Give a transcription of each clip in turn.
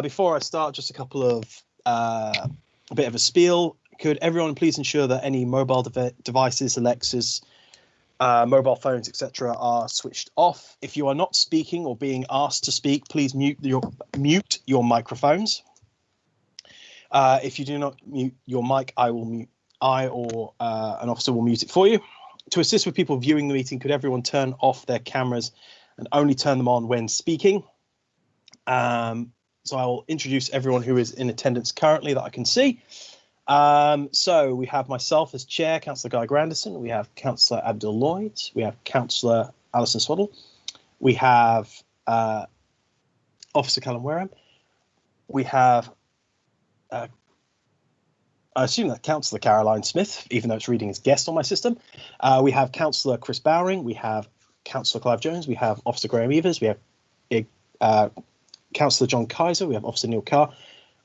Before I start, just a couple of a bit of a spiel. Could everyone please ensure that any mobile devices, Alexas, mobile phones, etc., are switched off? If you are not speaking or being asked to speak, please mute your microphones. If you do not mute your mic, I or an officer will mute it for you. To assist with people viewing the meeting, could everyone turn off their cameras and only turn them on when speaking? So I will introduce everyone who is in attendance currently that I can see. So we have myself as chair, Councillor Guy Grandison. We have Councillor Abdul Lloyd. We have Councillor Alison Swaddle. We have Officer Callum Wareham. We have, I assume that Councillor Caroline Smith, even though it's reading as guest on my system. We have Councillor Chris Bowring. We have Councillor Clive Jones. We have Officer Graham Evers. We have Councillor John Kaiser. We have Officer Neil Carr.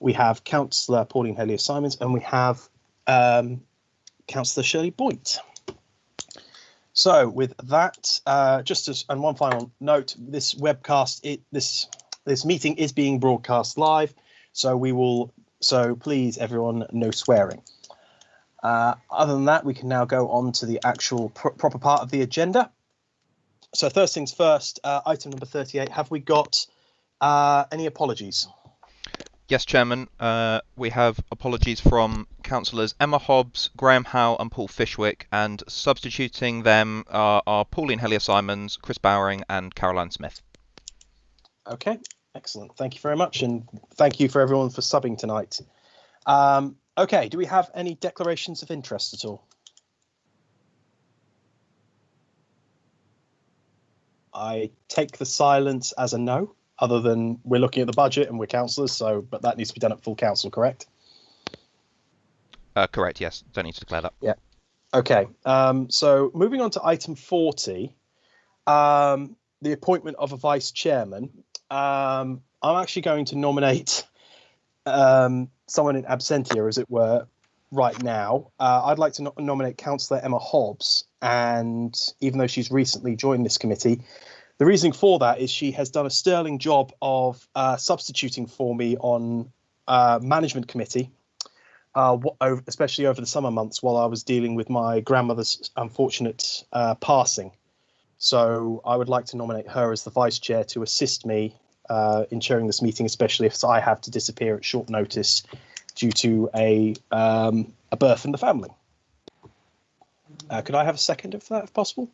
We have Councillor Pauline Helios-Simons, and we have Councillor Shirley Boyd. So with that, and one final note, this webcast, this meeting is being broadcast live, so please everyone, no swearing. Other than that, we can now go on to the actual proper part of the agenda. So first things first, item number 38, have we got any apologies? Yes, Chairman. We have apologies from Councillors Emma Hobbs, Graham Howe and Paul Fishwick, and substituting them are Pauline Helios-Simons, Chris Bowring and Caroline Smith. Okay, excellent. Thank you very much, and thank you for everyone for subbing tonight. Okay, do we have any declarations of interest at all? I take the silence as a no. Other than we're looking at the budget and we're councillors, but that needs to be done at full council, correct? Correct, yes. Don't need to declare that. Yeah. Okay. So moving on to item 40, the appointment of a vice chairman. I'm actually going to nominate someone in absentia, as it were, right now. I'd like to nominate Councillor Emma Hobbs, and even though she's recently joined this committee, the reason for that is she has done a sterling job of substituting for me on management committee, especially over the summer months while I was dealing with my grandmother's unfortunate passing. So I would like to nominate her as the vice chair to assist me in chairing this meeting, especially if I have to disappear at short notice due to a birth in the family. Could I have a second of that, if possible?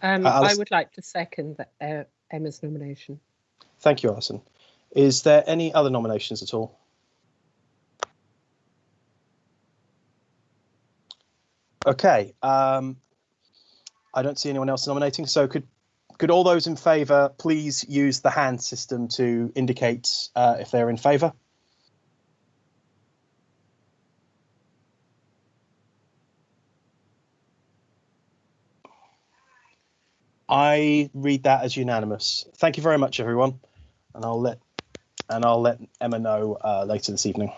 I would like to second Emma's nomination. Thank you, Alison. Is there any other nominations at all? Okay. I don't see anyone else nominating. So could all those in favour please use the hand system to indicate if they're in favour? I read that as unanimous. Thank you very much, everyone, and I'll let Emma know later this evening.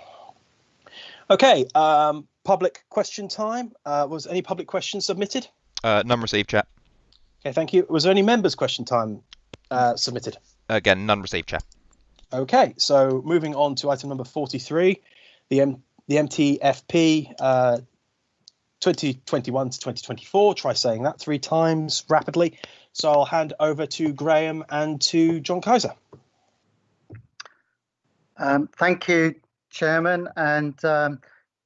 Okay, public question time. Was any public questions submitted? None received, Chair. Okay, thank you. Was there any members' question time submitted? Again, none received, Chair. Okay, so moving on to item number 43, the MTFP 2021 to 2024. Try saying that 3 times rapidly. So I'll hand over to Graham and to John Kaiser. Thank you, Chairman. And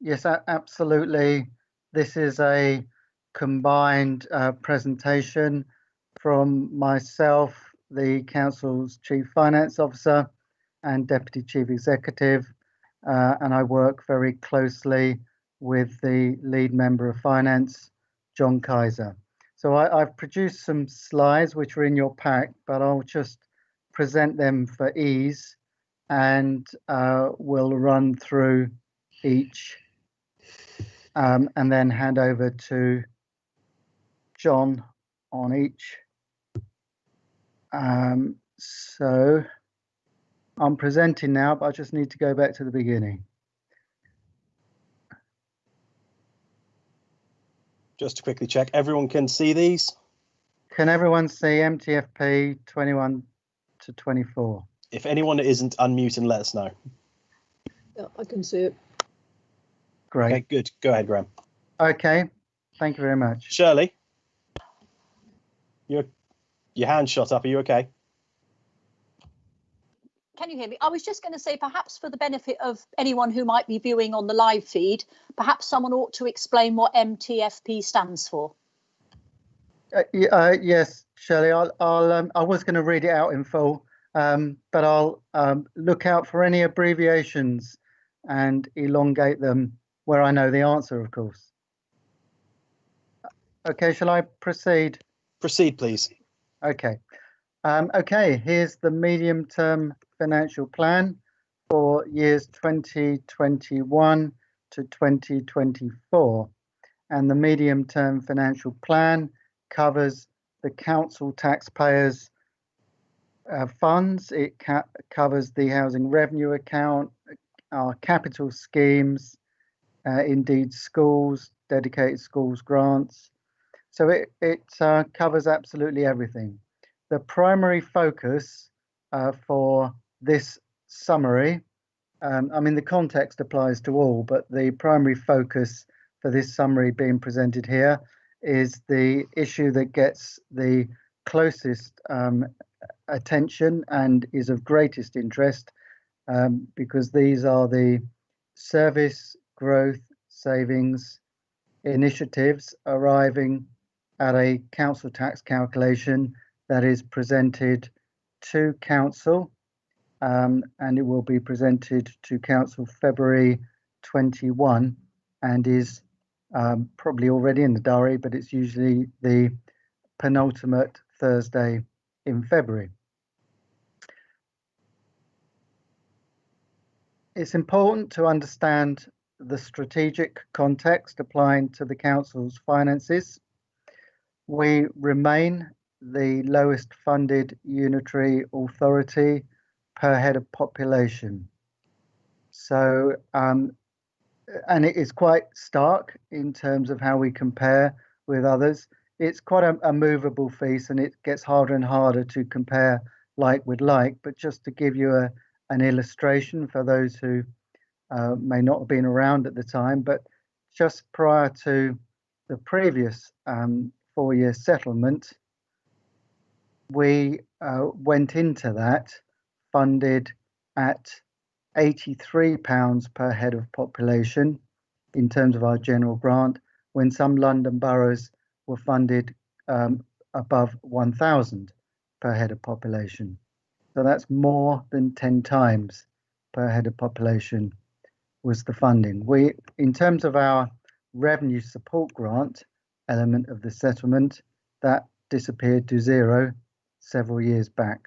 yes, absolutely. This is a combined presentation from myself, the Council's Chief Finance Officer and Deputy Chief Executive. And I work very closely with the lead member of Finance, John Kaiser. So I've produced some slides which are in your pack, but I'll just present them for ease, and we'll run through each and then hand over to John on each. So I'm presenting now, but I just need to go back to the beginning. Just to quickly check, everyone can see these? Can everyone see MTFP 21 to 24? If anyone isn't, unmute and let us know. Yeah, I can see it. Great. Okay, good. Go ahead, Graham. Okay. Thank you very much. Shirley, your hand shot up. Are you okay? Can you hear me? I was just going to say, perhaps for the benefit of anyone who might be viewing on the live feed, perhaps someone ought to explain what MTFP stands for. Yes, Shirley, I was going to read it out in full, but I'll look out for any abbreviations and elongate them where I know the answer, of course. Okay, shall I proceed? Proceed, please. Okay. Okay, here's the medium-term financial plan for years 2021 to 2024. And the medium-term financial plan covers the council taxpayers' funds. It covers the housing revenue account, our capital schemes, indeed schools, dedicated schools grants. So it covers absolutely everything. The primary focus for this summary, I mean, the context applies to all, but the primary focus for this summary being presented here is the issue that gets the closest attention and is of greatest interest, because these are the service growth savings initiatives arriving at a council tax calculation that is presented to council, and it will be presented to council February 21 and is probably already in the diary, but it's usually the penultimate Thursday in February. It's important to understand the strategic context applying to the council's finances. We remain the lowest funded unitary authority per head of population. So, and it is quite stark in terms of how we compare with others. It's quite a movable feast, and it gets harder and harder to compare like with like. But just to give you an illustration for those who may not have been around at the time, but just prior to the previous 4-year settlement, we went into that funded at £83 per head of population in terms of our general grant, when some London boroughs were funded above 1,000 per head of population. So that's more than 10 times per head of population was the funding. We, in terms of our revenue support grant element of the settlement, that disappeared to zero several years back.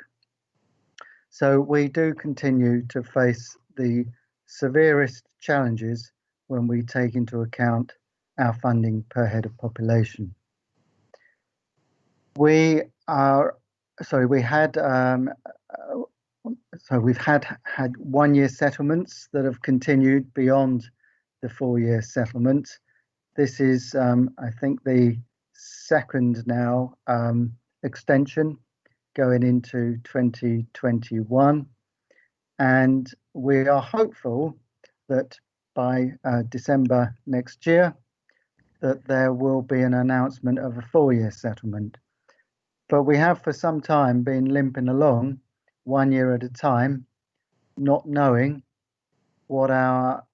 So we do continue to face the severest challenges when we take into account our funding per head of population. We've had 1-year settlements that have continued beyond the 4-year settlement. This is, I think, the second now extension going into 2021. And we are hopeful that by December next year, that there will be an announcement of a 4-year settlement. But we have for some time been limping along 1 year at a time, not knowing what our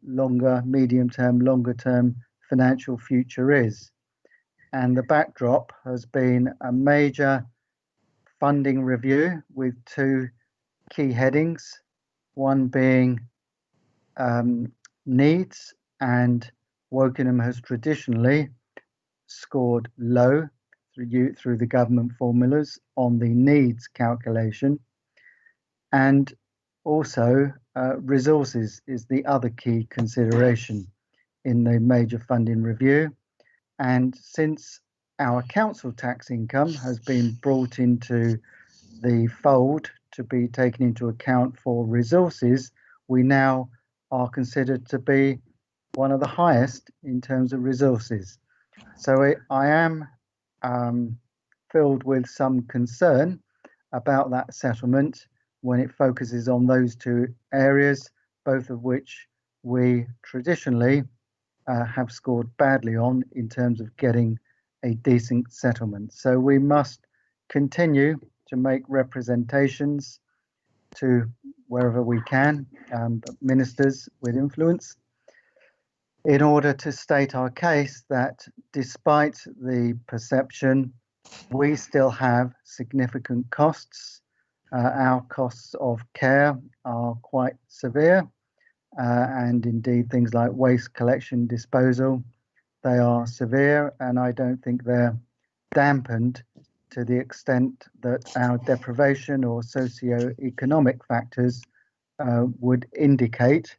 medium-term, longer-term financial future is. And the backdrop has been a major funding review with 2 key headings, one being needs, and Wokingham has traditionally scored low through the government formulas on the needs calculation. And also resources is the other key consideration in the major funding review. And since our council tax income has been brought into the fold to be taken into account for resources, we now are considered to be one of the highest in terms of resources. So I am filled with some concern about that settlement when it focuses on those two areas, both of which we traditionally have scored badly on in terms of getting a decent settlement. So we must continue to make representations to wherever we can, ministers with influence, in order to state our case that despite the perception, we still have significant costs. Our costs of care are quite severe, and indeed things like waste collection, disposal, they are severe, and I don't think they're dampened to the extent that our deprivation or socio-economic factors would indicate.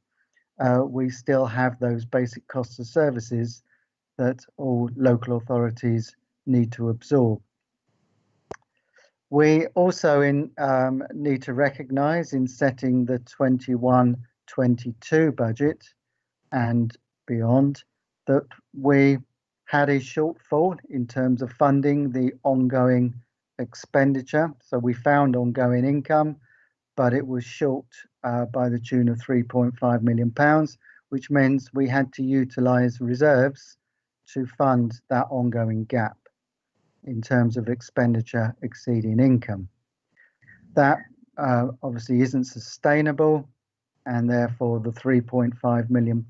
We still have those basic costs of services that all local authorities need to absorb. We also need to recognise in setting the 21-22 budget and beyond that we had a shortfall in terms of funding the ongoing expenditure. So we found ongoing income, but it was short by the tune of £3.5 million, which means we had to utilise reserves to fund that ongoing gap in terms of expenditure exceeding income. That obviously isn't sustainable, and therefore the £3.5 million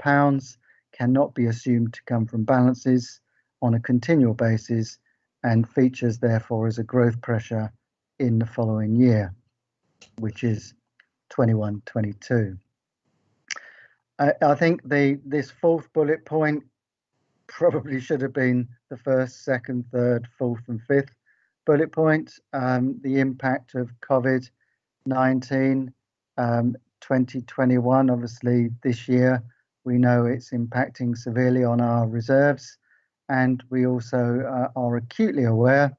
cannot be assumed to come from balances on a continual basis, and features therefore as a growth pressure in the following year, which is 21-22. I think this fourth bullet point probably should have been the first, second, third, fourth and fifth bullet point. The impact of COVID-19, 2021, obviously this year, we know it's impacting severely on our reserves, and we also are acutely aware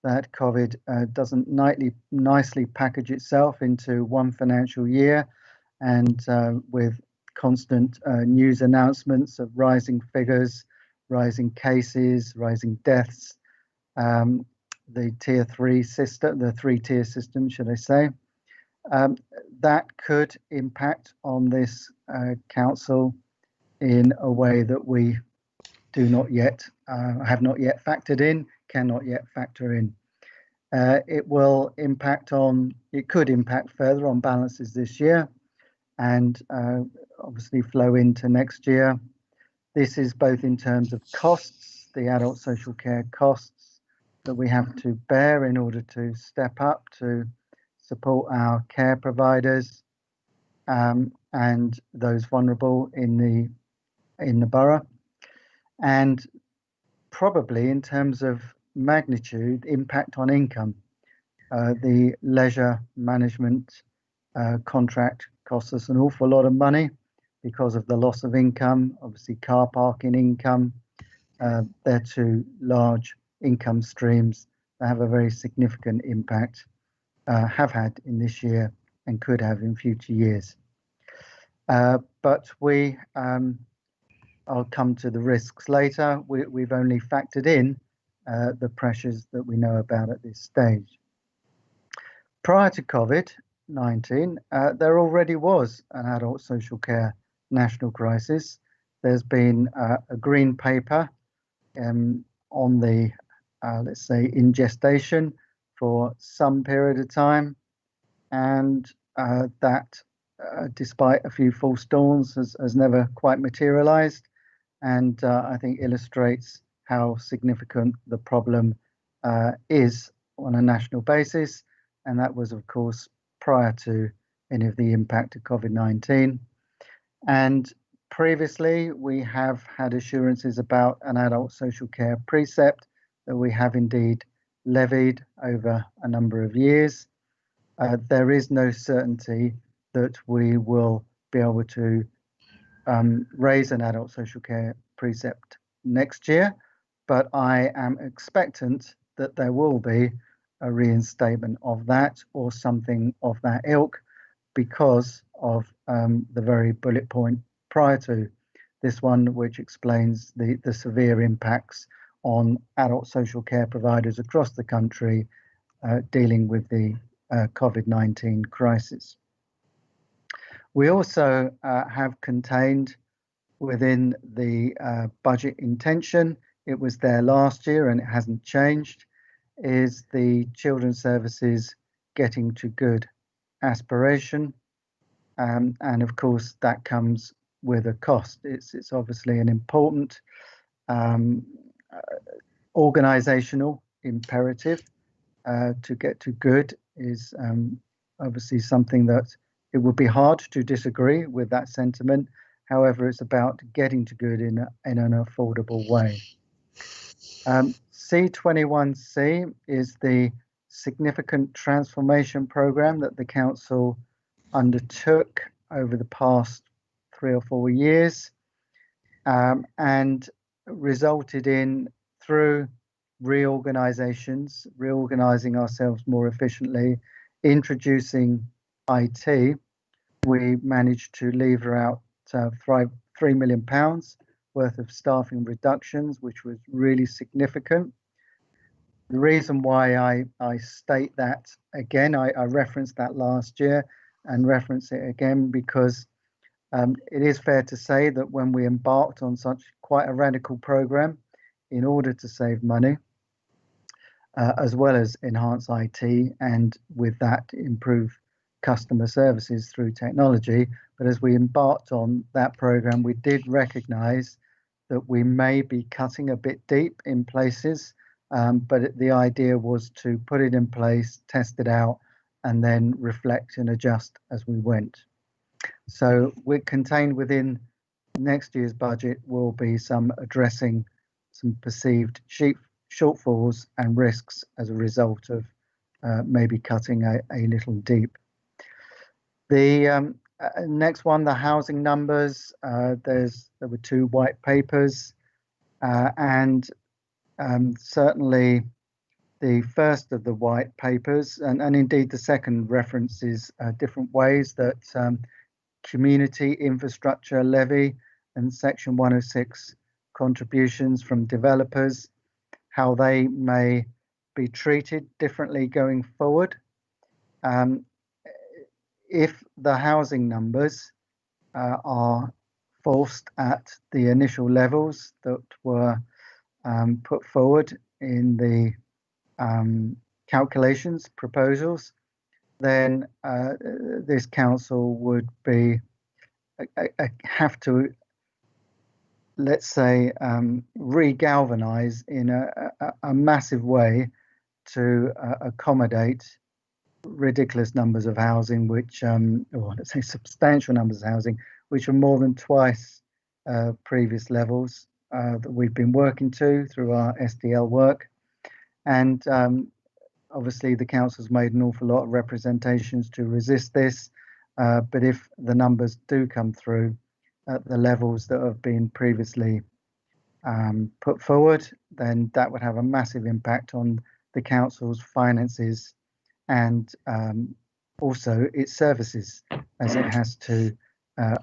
that COVID doesn't nicely package itself into one financial year, and with constant news announcements of rising figures, rising cases, rising deaths, the tier 3 system, the 3-tier system, should I say, that could impact on this council in a way that we do not yet, have not yet factored in, cannot yet factor in. It will impact on, it could impact further on balances this year, and obviously flow into next year. This is both in terms of costs, the adult social care costs that we have to bear in order to step up to support our care providers and those vulnerable in the borough, and probably in terms of magnitude, impact on income. The leisure management contract costs us an awful lot of money because of the loss of income, obviously car parking income. They're two large income streams that have a very significant impact, have had in this year and could have in future years. But we, I'll come to the risks later. We've only factored in the pressures that we know about at this stage. Prior to COVID-19, there already was an adult social care national crisis. There's been a green paper on the, let's say, in gestation for some period of time, and that, despite a few false dawns, has never quite materialized, and I think illustrates how significant the problem is on a national basis, and that was, of course, prior to any of the impact of COVID-19. And previously, we have had assurances about an adult social care precept that we have indeed levied over a number of years. There is no certainty that we will be able to raise an adult social care precept next year, but I am expectant that there will be a reinstatement of that or something of that ilk, because of the very bullet point prior to this one, which explains the severe impacts on adult social care providers across the country dealing with the COVID-19 crisis. We also have contained within the budget intention, it was there last year and it hasn't changed, is the children's services getting to good aspiration. And of course, that comes with a cost. It's obviously an important organizational imperative. To get to good is obviously something that it would be hard to disagree with that sentiment. However, it's about getting to good in an affordable way. C21C is the significant transformation program that the council undertook over the past 3 or 4 years, and resulted in, through reorganizing ourselves more efficiently, introducing IT, we managed to lever out £3 million worth of staffing reductions, which was really significant. The reason why I state that again, I referenced that last year and reference it again because it is fair to say that when we embarked on such quite a radical program in order to save money, as well as enhance IT and with that improve customer services through technology. But as we embarked on that program, we did recognize that we may be cutting a bit deep in places, but the idea was to put it in place, test it out, and then reflect and adjust as we went. So we're contained within next year's budget will be some addressing some perceived shortfalls and risks as a result of maybe cutting a little deep. The next one, the housing numbers. There were 2 white papers, and certainly the first of the white papers, and indeed the second, references different ways that community infrastructure levy and Section 106 contributions from developers, how they may be treated differently going forward. If the housing numbers are forced at the initial levels that were put forward in the calculations proposals, then this council would be have to, let's say, re-galvanize in a massive way to accommodate ridiculous numbers of housing, which, or let's say substantial numbers of housing, which are more than twice previous levels that we've been working to through our SDL work. And obviously the council's made an awful lot of representations to resist this, but if the numbers do come through at the levels that have been previously put forward, then that would have a massive impact on the council's finances and also its services, as it has to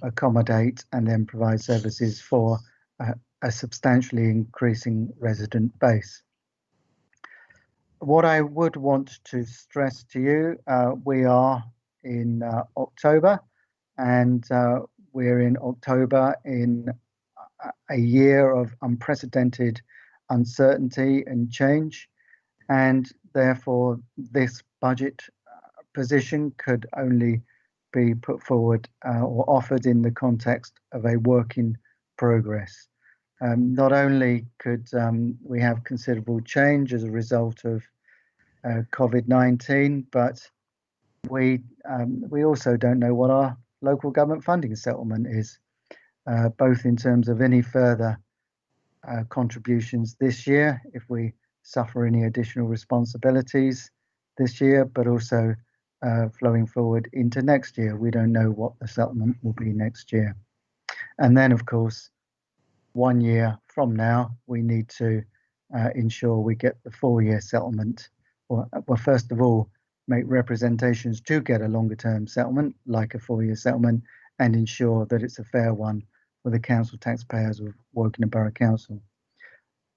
accommodate and then provide services for a substantially increasing resident base. What I would want to stress to you, we are in October, and we're in October in a year of unprecedented uncertainty and change, and therefore this budget position could only be put forward or offered in the context of a work in progress. Not only could we have considerable change as a result of COVID-19, but we also don't know what our local government funding settlement is, both in terms of any further contributions this year, if we suffer any additional responsibilities this year, but also flowing forward into next year. We don't know what the settlement will be next year. And then, of course, 1 year from now, we need to ensure we get the 4-year settlement, or well, first of all, make representations to get a longer term settlement, like a 4-year settlement, and ensure that it's a fair one for the council taxpayers of Wokingham Borough Council.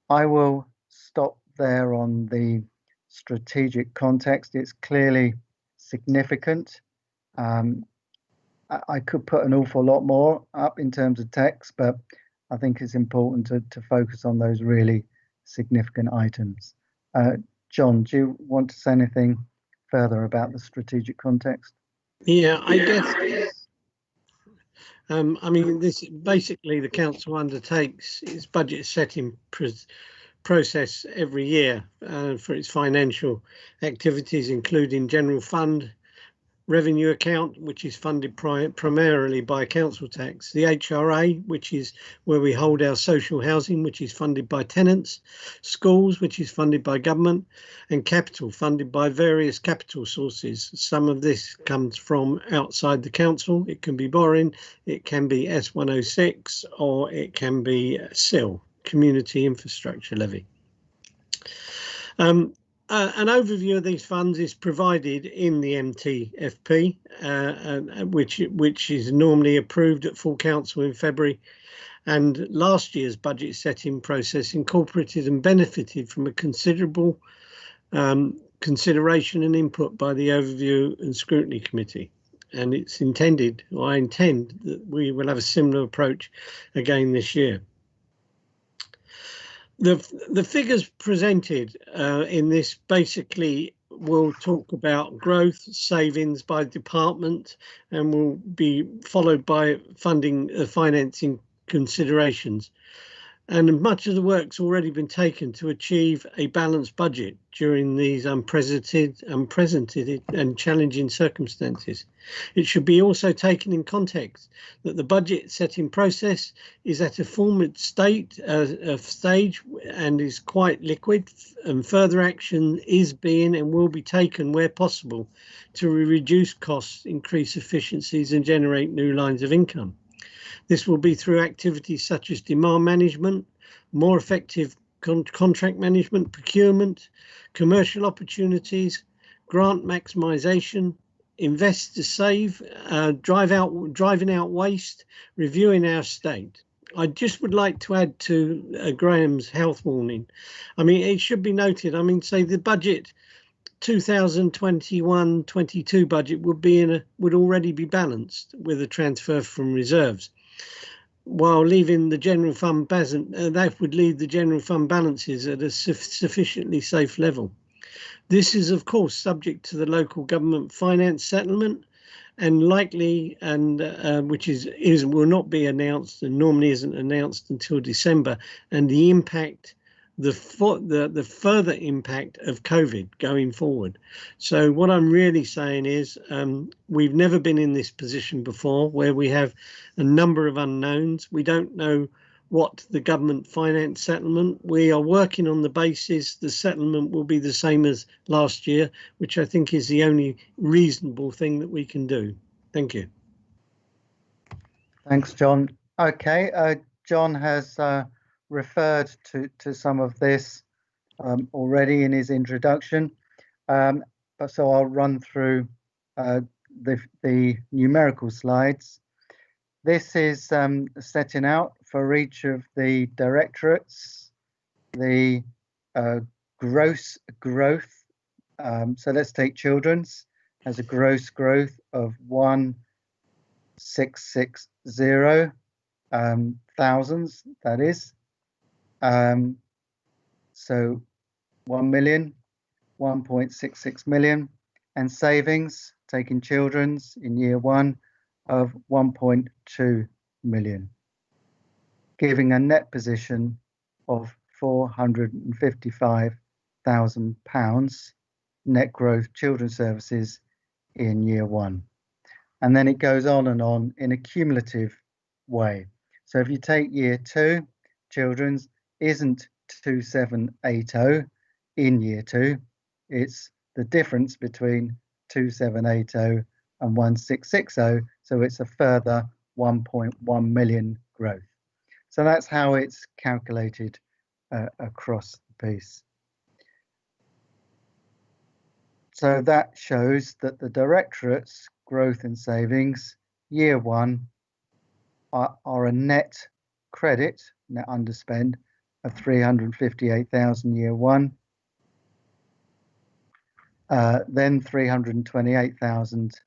I will stop there on the strategic context. It's clearly significant. I could put an awful lot more up in terms of text, but I think it's important to focus on those really significant items. John, do you want to say anything further about the strategic context? Yeah, I guess. I mean, this basically the council undertakes its budget setting process every year for its financial activities, including general fund, revenue account, which is funded primarily by council tax, the HRA, which is where we hold our social housing, which is funded by tenants, schools, which is funded by government, and capital, funded by various capital sources. Some of this comes from outside the council. It can be borrowing, it can be S106, or it can be CIL, Community Infrastructure Levy. An overview of these funds is provided in the MTFP, which is normally approved at full council in February. And last year's budget setting process incorporated and benefited from a considerable consideration and input by the Overview and Scrutiny Committee. And it's intended, or I intend, that we will have a similar approach again this year. The figures presented in this basically will talk about growth, savings by department, and will be followed by funding financing considerations. And much of the work's already been taken to achieve a balanced budget during these unprecedented and challenging circumstances. It should be also taken in context that the budget setting process is at a formative stage and is quite liquid, and further action is being and will be taken where possible to reduce costs, increase efficiencies and generate new lines of income. This will be through activities such as demand management, more effective contract management, procurement, commercial opportunities, grant maximisation, invest to save, driving out waste, reviewing our state. I just would like to add to Graham's health warning. I mean, it should be noted, I mean, say the budget 2021-22 budget would already be balanced with a transfer from reserves, while leaving the general fund that would leave the general fund balances at a sufficiently safe level. This is of course subject to the local government finance settlement, and likely which will not be announced and normally isn't announced until December, and the impact, the further impact of COVID going forward. So what I'm really saying is we've never been in this position before, where we have a number of unknowns. We don't know what the government finance settlement. We are working on the basis the settlement will be the same as last year, which I think is the only reasonable thing that we can do. Thank you. Thanks, John. Okay, John has referred to some of this already in his introduction, but so I'll run through the numerical slides. This is setting out for each of the directorates the gross growth. So let's take children's as a gross growth of 1,660 thousands, that is. So 1 million, 1.66 million, and savings, taking children's in year one, of 1.2 million, giving a net position of £455,000 net growth children's services in year one. And then it goes on in a cumulative way. So if you take year two, children's isn't 2780 in year two, it's the difference between 2780 and 1660, so it's a further 1.1 million growth. So that's how it's calculated across the piece. So that shows that the directorate's growth and savings year one are a net credit, net underspend of 358,000 year one, then 328,000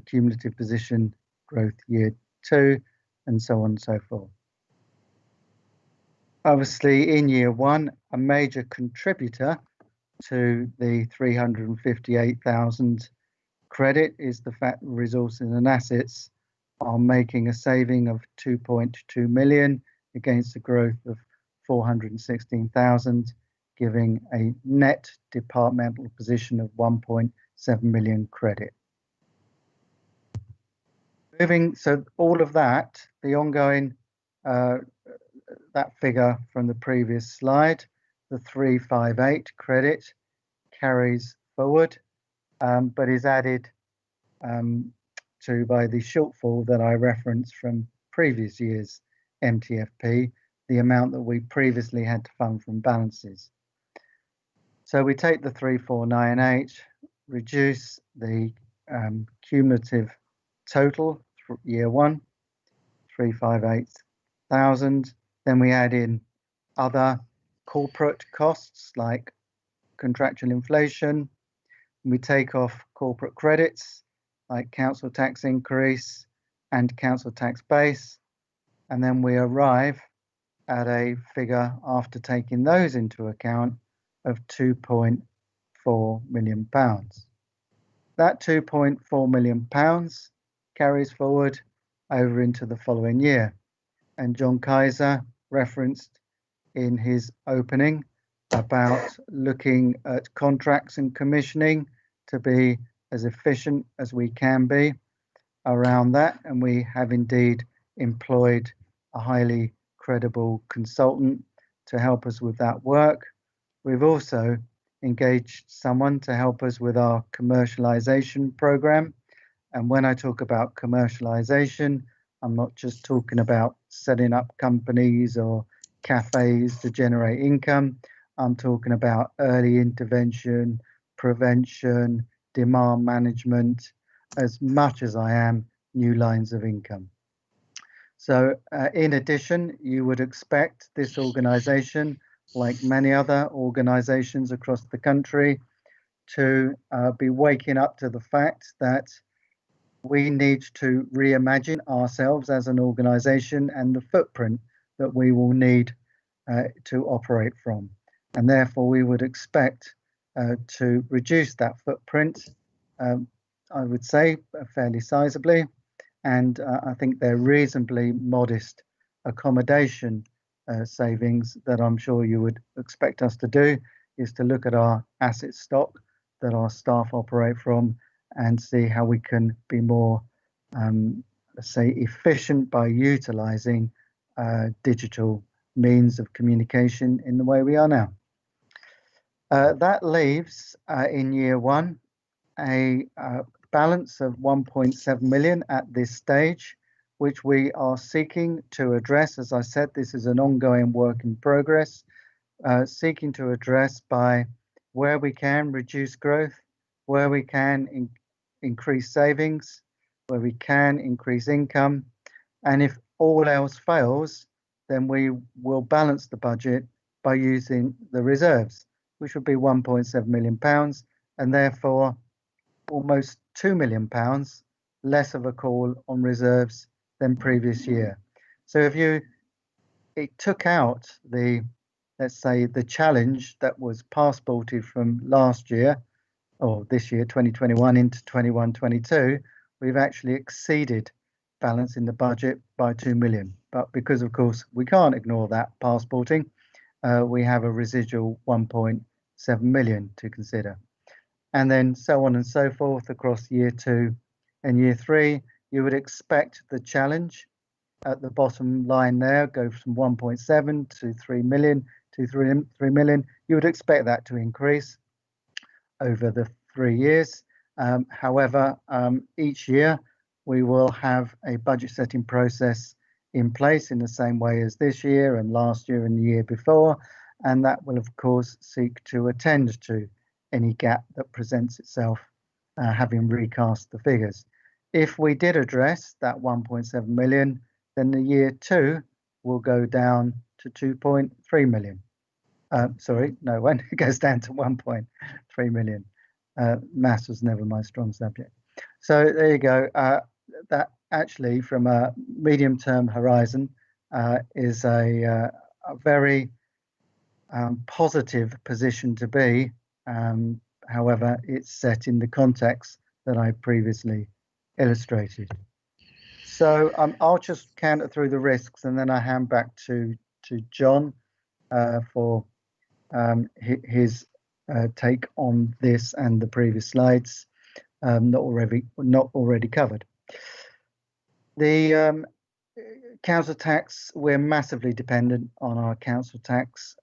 cumulative position growth year 2, and so on and so forth. Obviously, in year 1, a major contributor to the 358,000 credit is the fact that resources and assets are making a saving of 2.2 million against a growth of 416,000, giving a net departmental position of 1.7 million credit. So all of that, the ongoing, that figure from the previous slide, the 358 credit carries forward, but is added to by the shortfall that I referenced from previous year's MTFP, the amount that we previously had to fund from balances. So we take the 3498, reduce the cumulative total for year 1, 358,000. Then we add in other corporate costs like contractual inflation. We take off corporate credits like council tax increase and council tax base, and then we arrive at a figure after taking those into account of £2.4 million. That £2.4 million carries forward over into the following year, and John Kaiser referenced in his opening about looking at contracts and commissioning to be as efficient as we can be around that, and we have indeed employed a highly credible consultant to help us with that work. We've also engaged someone to help us with our commercialization program, and when I talk about commercialization, I'm not just talking about setting up companies or cafes to generate income. I'm talking about early intervention, prevention, demand management, as much as I am new lines of income. So in addition, you would expect this organization, like many other organizations across the country, to be waking up to the fact that we need to reimagine ourselves as an organization and the footprint that we will need to operate from. And therefore, we would expect to reduce that footprint, I would say, fairly sizably. And I think they're reasonably modest accommodation savings that I'm sure you would expect us to do, is to look at our asset stock that our staff operate from and see how we can be more, let's say, efficient by utilizing digital means of communication in the way we are now. That leaves in year 1 a balance of 1.7 million at this stage, which we are seeking to address. As I said, this is an ongoing work in progress, seeking to address by where we can reduce growth, where we can increase savings, where we can increase income, and if all else fails, then we will balance the budget by using the reserves, which would be £1.7 million, and therefore almost £2 million less of a call on reserves than previous year. So if it took out the, let's say, the challenge that was passported from last year, or this year, 2021 into 21-22, we've actually exceeded balance in the budget by 2 million. But because, of course, we can't ignore that passporting, we have a residual 1.7 million to consider. And then so on and so forth across year 2 and year 3, you would expect the challenge at the bottom line there go from 1.7 to 3 million to 3 million. You would expect that to increase over the 3 years. However, each year we will have a budget setting process in place in the same way as this year and last year and the year before, and that will of course seek to attend to any gap that presents itself, having recast the figures. If we did address that 1.7 million, then the year 2 will go down to 2.3 million. Sorry, no, when it goes down to 1.3 million. Maths was never my strong subject. So there you go. That actually, from a medium-term horizon, is a very positive position to be. However, it's set in the context that I previously illustrated. So I'll just counter through the risks, and then I hand back to John for his take on this and the previous slides, not already covered. The council tax, we're massively dependent on our council tax.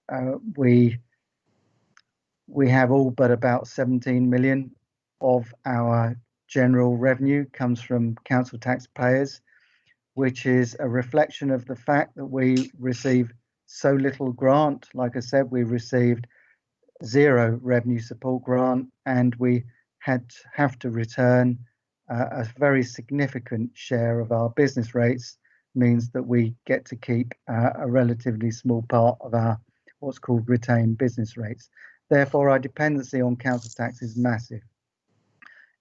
We have all but about 17 million of our general revenue comes from council taxpayers, which is a reflection of the fact that we receive so little grant. Like I said, we received 0 revenue support grant, and we have to return a very significant share of our business rates, means that we get to keep a relatively small part of our what's called retained business rates. Therefore, our dependency on council tax is massive.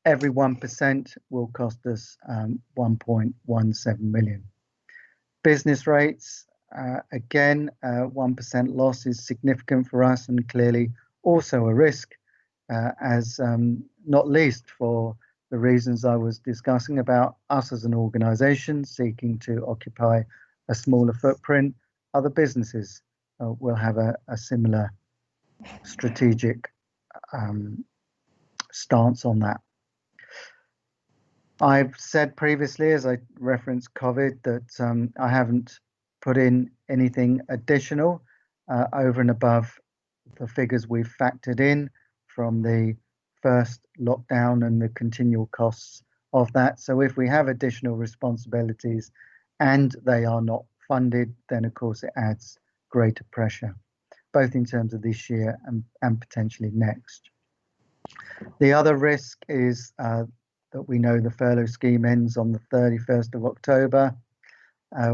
Every 1% will cost us 1.17 million. Business rates, again, 1% loss is significant for us, and clearly also a risk, as not least for the reasons I was discussing about us as an organisation seeking to occupy a smaller footprint. Other businesses will have a similar strategic stance on that. I've said previously, as I referenced COVID, that I haven't put in anything additional over and above the figures we've factored in from the first lockdown and the continual costs of that. So if we have additional responsibilities and they are not funded, then of course it adds greater pressure, both in terms of this year and potentially next. The other risk is that we know the furlough scheme ends on the 31st of October.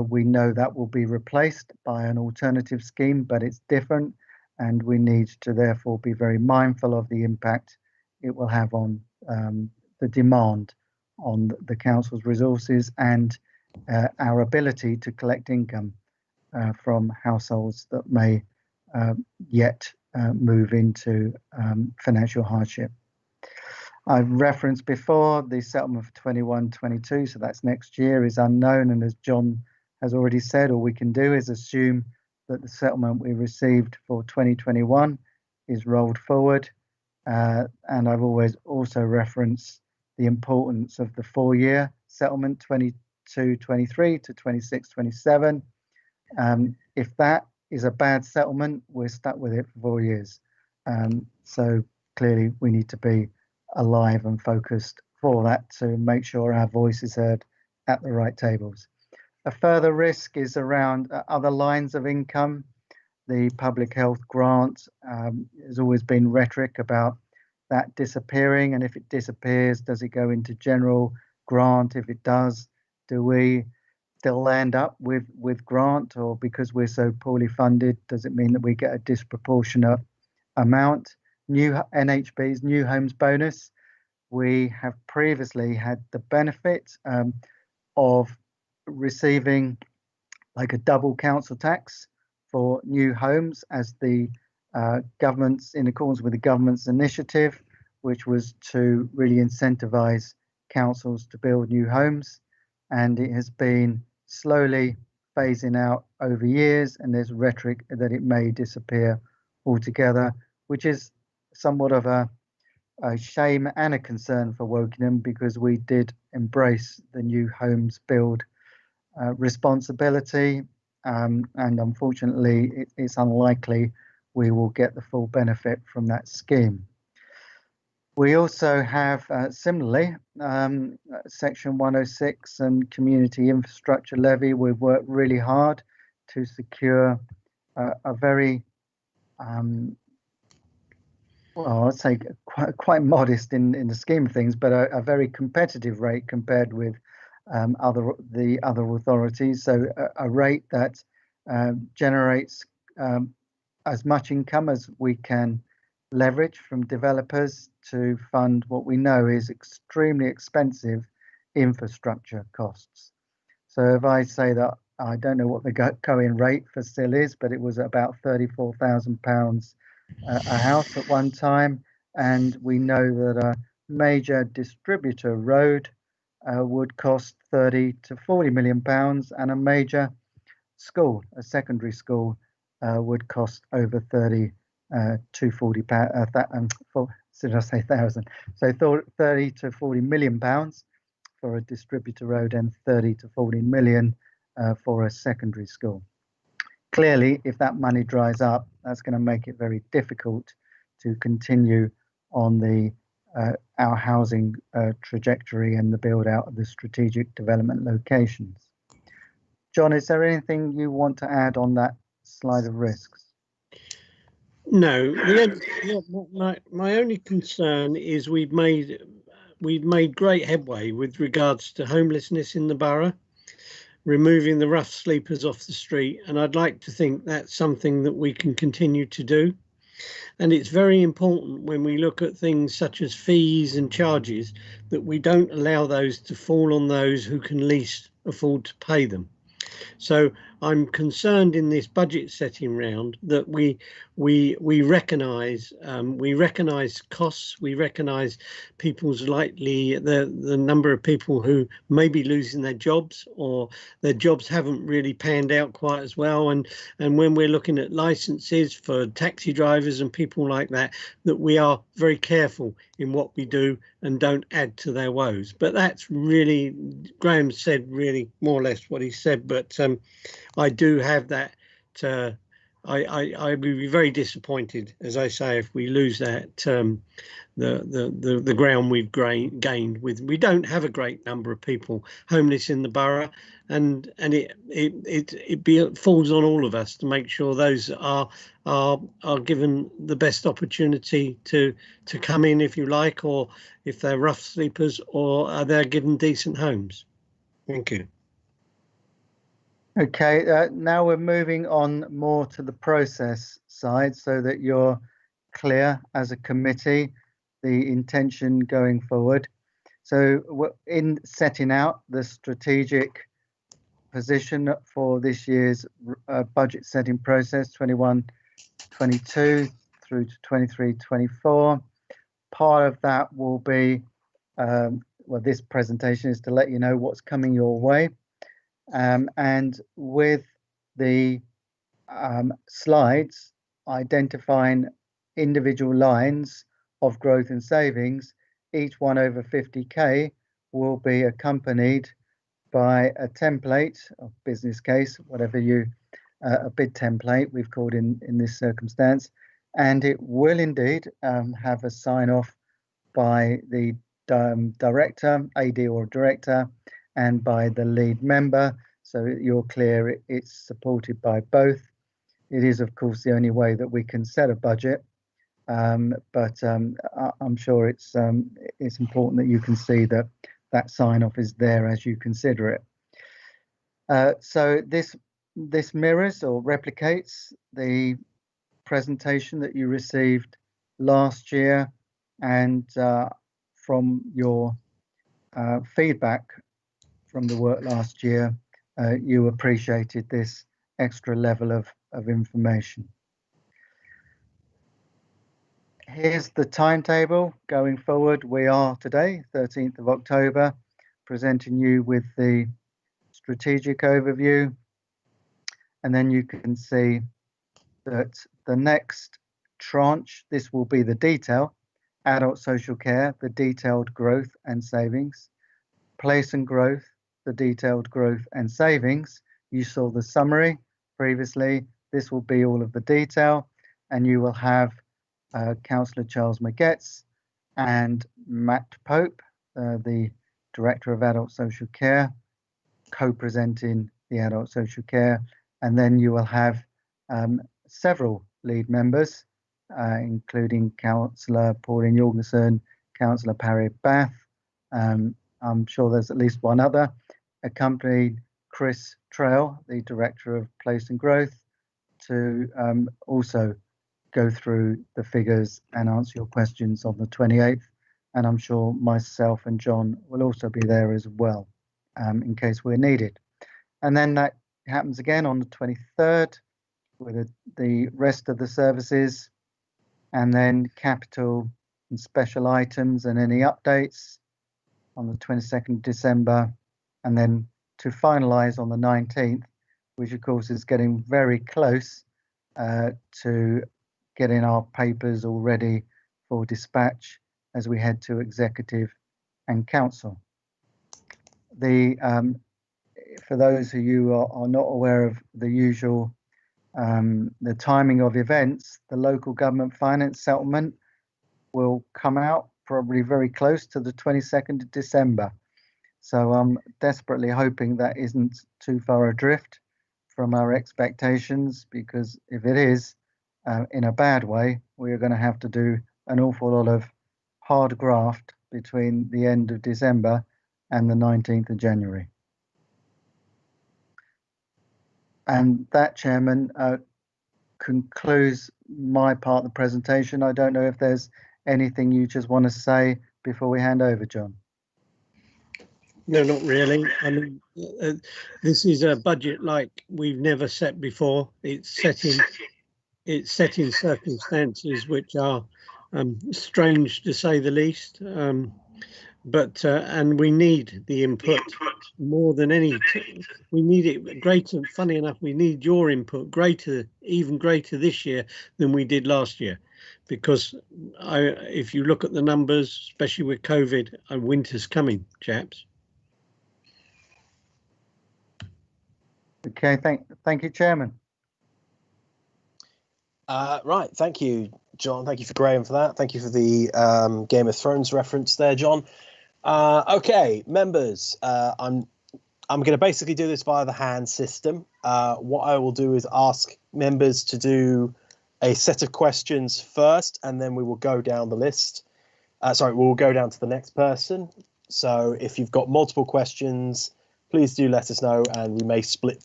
We know that will be replaced by an alternative scheme, but it's different, and we need to therefore be very mindful of the impact it will have on the demand on the council's resources and our ability to collect income from households that may yet move into financial hardship. I've referenced before the settlement for 21-22, so that's next year, is unknown, and as John has already said, all we can do is assume that the settlement we received for 2021 is rolled forward, and I've always also referenced the importance of the 4-year settlement, 22-23 to 26-27. If that is a bad settlement, we're stuck with it for 4 years. So clearly we need to be alive and focused for that to make sure our voice is heard at the right tables. A further risk is around other lines of income. The public health grant, has always been rhetoric about that disappearing, and if it disappears, does it go into general grant? If it does, do we still end up with grant, or because we're so poorly funded, does it mean that we get a disproportionate amount? New NHB's New Homes Bonus, we have previously had the benefit of receiving like a double council tax for new homes, as the government's, in accordance with the government's initiative, which was to really incentivize councils to build new homes, and it has been slowly phasing out over years, and there's rhetoric that it may disappear altogether, which is somewhat of a shame and a concern for Wokingham, because we did embrace the new homes build responsibility, and unfortunately it's unlikely we will get the full benefit from that scheme. We also have similarly Section 106 and Community Infrastructure Levy. We've worked really hard to secure a very well, I'd say quite modest in the scheme of things, but a very competitive rate compared with the other authorities. So a rate that generates as much income as we can leverage from developers to fund what we know is extremely expensive infrastructure costs. So if I say that, I don't know what the going rate for SIL is, but it was about £34,000 a house at one time. And we know that a major distributor road would cost 30 to 40 million pounds, and a major school, a secondary school, would cost over 30 to 40 did I say thousand? So 30 to 40 million pounds for a distributor road, and 30 to 40 million for a secondary school. Clearly, if that money dries up, that's going to make it very difficult to continue on the our housing trajectory and the build out of the strategic development locations. John, is there anything you want to add on that slide of risks? No, my only concern is we've made great headway with regards to homelessness in the borough, removing the rough sleepers off the street, and I'd like to think that's something that we can continue to do. And it's very important when we look at things such as fees and charges that we don't allow those to fall on those who can least afford to pay them. So I'm concerned in this budget setting round that we recognise costs, we recognise people's the number of people who may be losing their jobs, or their jobs haven't really panned out quite as well, and when we're looking at licences for taxi drivers and people like that, that we are very careful in what we do and don't add to their woes. But that's really, Graham said really more or less what he said, but I do have that. I would be very disappointed, as I say, if we lose that the ground we've gained. With we don't have a great number of people homeless in the borough, and it falls on all of us to make sure those are given the best opportunity to come in, if you like, or if they're rough sleepers, or they're given decent homes. Thank you. Okay, now we're moving on more to the process side, so that you're clear as a committee the intention going forward. So in setting out the strategic position for this year's budget setting process, 21-22 through to 23-24, part of that will be, well, this presentation is to let you know what's coming your way. And with the slides identifying individual lines of growth and savings, each one over 50k will be accompanied by a template of business case, whatever you, a bid template we've called in this circumstance, and it will indeed have a sign off by the director, AD or director, and by the lead member, so you're clear it's supported by both. It is, of course, the only way that we can set a budget, but I'm sure it's important that you can see that that sign off is there as you consider it. So this mirrors or replicates the presentation that you received last year, and from your feedback from the work last year, you appreciated this extra level of information. Here's the timetable going forward. We are today, 13th of October, presenting you with the strategic overview, and then you can see that the next tranche, this will be the detail, adult social care, the detailed growth and savings, place and growth, the detailed growth and savings. You saw the summary previously. This will be all of the detail, and you will have Councillor Charles Magetz and Matt Pope, the Director of Adult Social Care, co-presenting the adult social care, and then you will have several lead members, including Councillor Pauline Jorgensen, Councillor Parry Bath. I'm sure there's at least one other, accompanied Chris Trail, the Director of Place and Growth, to also go through the figures and answer your questions on the 28th. And I'm sure myself and John will also be there as well, in case we're needed. And then that happens again on the 23rd with the rest of the services, and then capital and special items and any updates on the 22nd of December, and then to finalise on the 19th, which of course is getting very close to getting our papers all ready for dispatch as we head to executive and council. For those of you who are not aware of the usual, the timing of events, the local government finance settlement will come out probably very close to the 22nd of December. So I'm desperately hoping that isn't too far adrift from our expectations, because if it is, in a bad way, we are going to have to do an awful lot of hard graft between the end of December and the 19th of January. And that, Chairman, concludes my part of the presentation. I don't know if there's anything you just want to say before we hand over, John. No, not really. I mean, this is a budget like we've never set before. It's set in circumstances which are strange, to say the least. But we need the input more than any. We need it greater. Funny enough, we need your input even greater this year than we did last year, because if you look at the numbers, especially with COVID, winter's coming, chaps. Okay, thank you, Chairman. Right, thank you, John. Thank you for Graham for that. Thank you for the Game of Thrones reference there, John. Okay, members, I'm going to basically do this via the hand system. What I will do is ask members to do a set of questions first, and then we will go down the list. We'll go down to the next person. So if you've got multiple questions, please do let us know, and we may split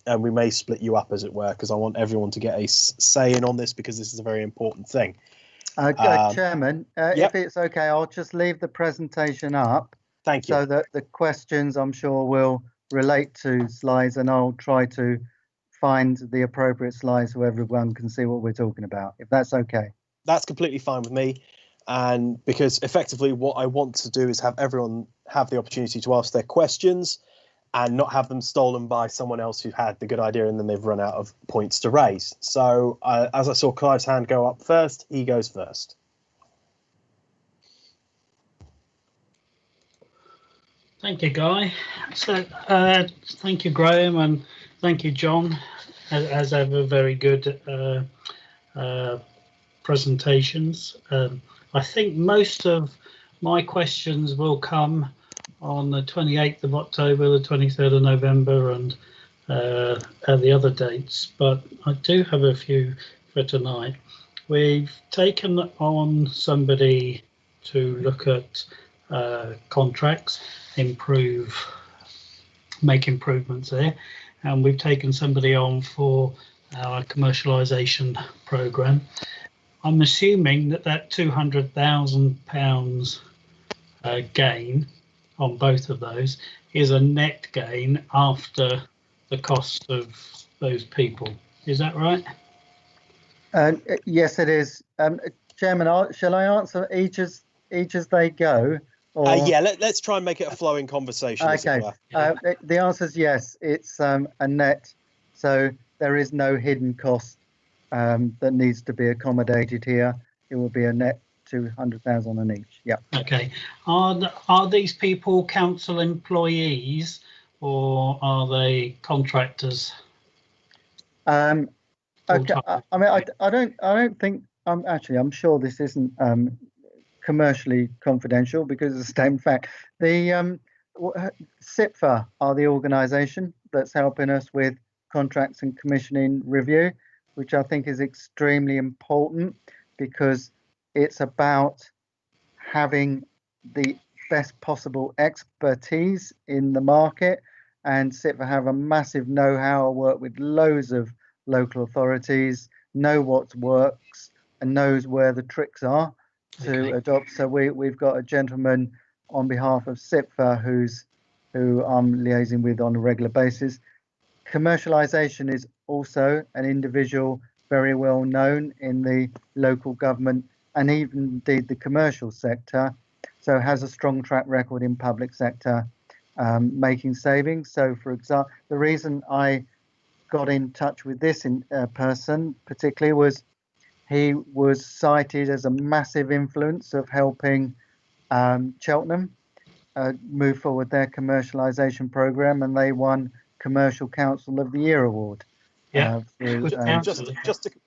you up, as it were, because I want everyone to get a say in on this, because this is a very important thing. Chairman, yep. If it's okay, I'll just leave the presentation up. Thank you. So that the questions, I'm sure, will relate to slides, and I'll try to find the appropriate slides so everyone can see what we're talking about, if that's okay. That's completely fine with me. And because effectively what I want to do is have everyone have the opportunity to ask their questions and not have them stolen by someone else who had the good idea and then they've run out of points to raise. So as I saw Clive's hand go up first, he goes first. Thank you, Guy. So thank you, Graham, and thank you, John. As ever, very good presentations. I think most of my questions will come on the 28th of October, the 23rd of November, and the other dates, but I do have a few for tonight. We've taken on somebody to look at contracts, make improvements there, and we've taken somebody on for our commercialisation programme. I'm assuming that £200,000 gain on both of those is a net gain after the cost of those people. Is that right? Yes, it is. Chairman, shall I answer each as they go? Or... Yeah, let's try and make it a flowing conversation. Okay. The answer is yes. It's a net, so there is no hidden cost that needs to be accommodated here. It will be a net 200,000 on each. Yeah. Okay. Are these people council employees or are they contractors? Okay. I mean, I don't think. I'm sure this isn't commercially confidential, because it's a statement fact. The SIPFA are the organisation that's helping us with contracts and commissioning review, which I think is extremely important, because it's about having the best possible expertise in the market, and SIPFA have a massive know-how, work with loads of local authorities, know what works, and knows where the tricks are to adopt. So we've got a gentleman on behalf of SIPFA who I'm liaising with on a regular basis. Commercialisation is also an individual very well known in the local government and even indeed the commercial sector, so has a strong track record in public sector making savings. So for example, the reason I got in touch with this person particularly was he was cited as a massive influence of helping Cheltenham move forward their commercialisation programme, and they won Commercial Council of the Year award. Yeah.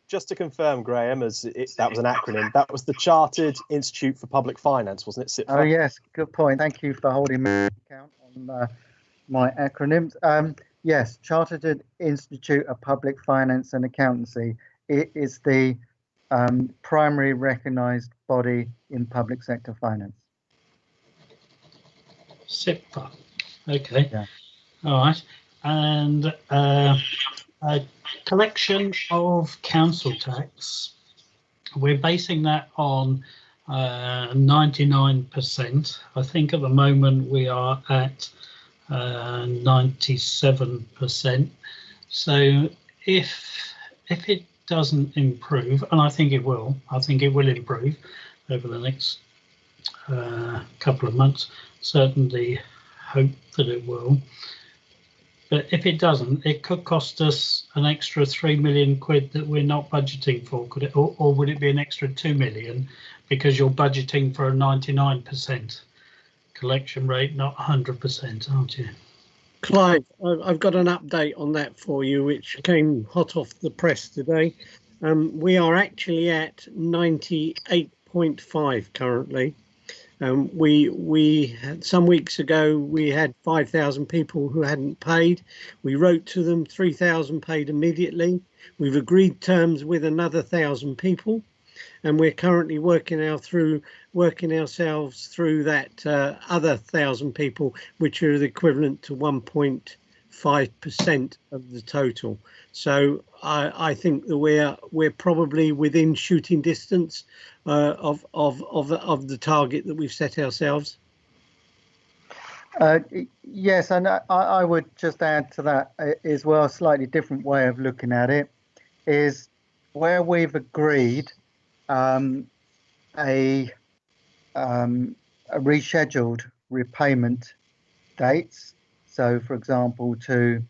Just to confirm, Graham, that was an acronym. That was the Chartered Institute for Public Finance, wasn't it? SIPFA? Oh yes, good point. Thank you for holding me account on my acronyms. Yes, Chartered Institute of Public Finance and Accountancy. It is the primary recognised body in public sector finance. SIPFA. Okay. Yeah. All right. And a collection of council tax. We're basing that on 99%. I think at the moment we are at 97%. So if it doesn't improve, and I think it will improve over the next couple of months. Certainly hope that it will. But if it doesn't, it could cost us an extra £3 million that we're not budgeting for, could it? Or would it be an extra 2 million because you're budgeting for a 99% collection rate, not 100%, aren't you? Clive, I've got an update on that for you, which came hot off the press today. We are actually at 98.5 currently. We had, some weeks ago, we had 5,000 people who hadn't paid. We wrote to them, 3,000 paid immediately. We've agreed terms with another 1,000 people, and we're currently working ourselves through that other 1,000 people, which are the equivalent to 1.5% of the total. So I think that we're probably within shooting distance of the target that we've set ourselves. Yes, and I would just add to that as well, a slightly different way of looking at it is where we've agreed a rescheduled repayment dates. So, for example, to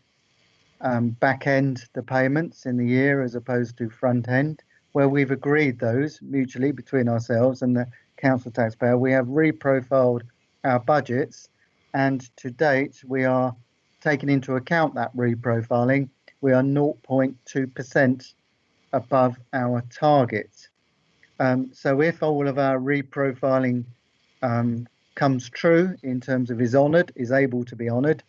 back end the payments in the year as opposed to front end, where we've agreed those mutually between ourselves and the council taxpayer, we have reprofiled our budgets, and to date we are taking into account that reprofiling. We are 0.2% above our target. So if all of our reprofiling comes true in terms of is able to be honoured,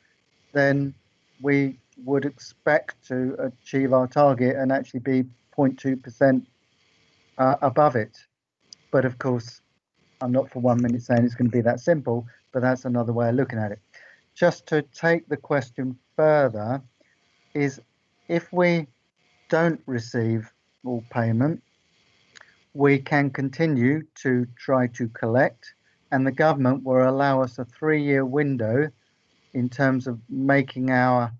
then we would expect to achieve our target and actually be 0.2% above it. But of course, I'm not for 1 minute saying it's going to be that simple, but that's another way of looking at it. Just to take the question further, is if we don't receive all payment, we can continue to try to collect, and the government will allow us a 3-year window in terms of making our